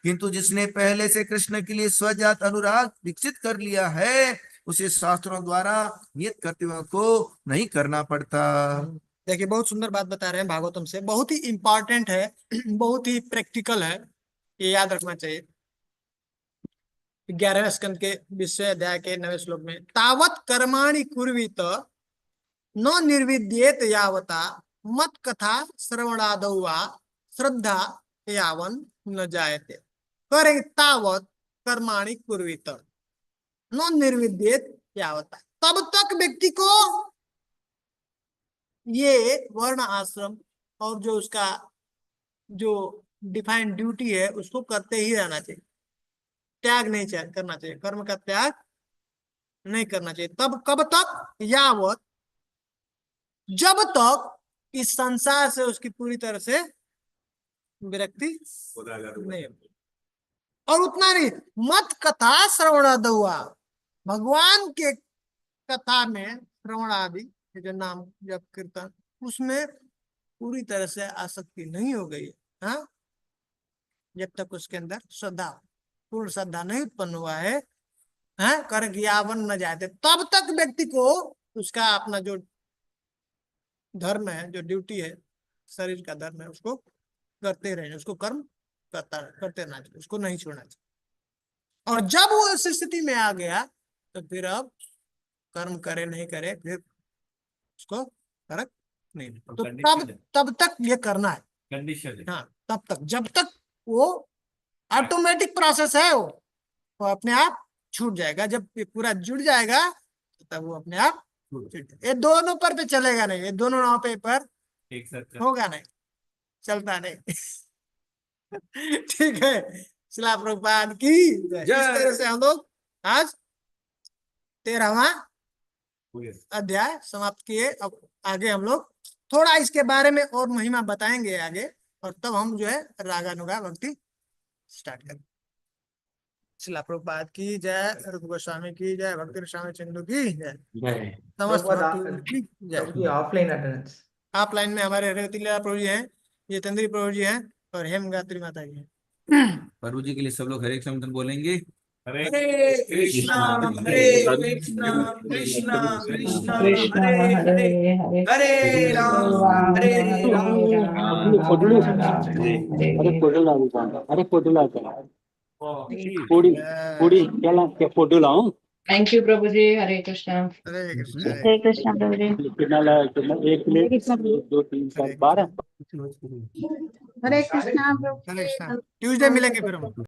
Speaker 6: किंतु जिसने पहले से कृष्ण के लिए स्वजात अनुराग विकसित कर लिया है, उसे शास्त्रों द्वारा नियत कर्तव्यों को नहीं करना पड़ता।
Speaker 1: देखिए, बहुत सुंदर बात बता रहे हैं भागवतम से, बहुत ही इंपॉर्टेंट है, बहुत ही प्रैक्टिकल है, ये याद रखना चाहिए। 11वें स्कंद के 20वें अध्याय के 9वें श्लोक में, तावत कर्माणि कुर्वीत न निर्विद्येत यावता मत कथा श्रवणादौ वा श्रद्धा यावन न जायते। करें तावत कर्माणि कुर्वीत न निर्विद्येत यावता, तब तक व्यक्ति को ये वर्ण आश्रम और जो उसका जो डिफाइंड ड्यूटी है उसको करते ही रहना चाहिए, त्याग नहीं करना चाहिए, कर्म का त्याग नहीं करना चाहिए। तब कब तक, यावत, जब तक इस संसार से उसकी पूरी तरह से विरक्ति नहीं होती। और उतना नहीं, मत कथा श्रवणादुआ, भगवान के कथा में श्रवणादि जो नाम जप कीर्तन, उसमें पूरी तरह से आसक्ति नहीं हो गई है। हाँ, जब तक उसके अंदर श्रद्धा, पूर्ण श्रद्धा नहीं उत्पन्न हुआ है, हाँ, कर यावन न जाते, तब तक व्यक्ति को उसका अपना जो धर्म है, जो ड्यूटी है, शरीर का धर्म है, उसको करते रहना, उसको कर्म करते रहना चाहिए, उसको नहीं छोड़ना चाहिए। और जब वो इस स्थिति में आ गया तो फिर अब कर्म करे नहीं करे, फिर उसको फर्क नहीं। तो तब तक ये करना है,
Speaker 4: कंडीशन।
Speaker 1: हाँ, तब तक, जब तक वो ऑटोमेटिक प्रोसेस है, वो अपने आप छूट जाएगा। जब ये पूरा जुड़ जाएगा तब वो अपने आप छूट, ये दोनों पर पे चलेगा नहीं, ये दोनों नाव पे पर
Speaker 4: एक साथ
Speaker 1: होगा नहीं, चलता नहीं। ठीक है, शिला प्रभुपाद की जय। इस तरह से हम लोग आज 13वां अध्याय समाप्त किए। अब आगे हम लोग थोड़ा इसके बारे में और महिमा बताएंगे आगे, और तब हम जो है रागानुगा भक्ति स्टार्ट करें। शिला प्रभुपाद की जय, रूप गोस्वामी की जय, भक्ति गोस्वामी चंदू की जय, समस्त भक्तों की जय।
Speaker 10: ऑफलाइन अटेंडेंस,
Speaker 1: ऑफलाइन में हमारे रेवतीला प्रभु जी हैं, जितेंद्री प्रभु जी हैं, और हेमगात्री माता जी हैं।
Speaker 6: प्रभु जी के लिए सब लोग हरे कृष्ण मंत्र बोलेंगे।
Speaker 4: हरे
Speaker 6: कृष्णा
Speaker 4: हरे
Speaker 6: कृष्णा कृष्णा कृष्णा
Speaker 8: कृष्ण
Speaker 6: हरे हरे
Speaker 8: हरे हरे
Speaker 6: हरे राम हरे
Speaker 4: फोटो
Speaker 8: थैंक यू प्रभु जी, हरे कृष्ण।
Speaker 1: हरे कृष्ण
Speaker 8: हरे कृष्ण प्रभु जी।
Speaker 4: एक प्लेट 2 3 4 12
Speaker 9: हरे कृष्णा प्रभु।
Speaker 1: ट्यूसडे मिलेंगे फिर हम।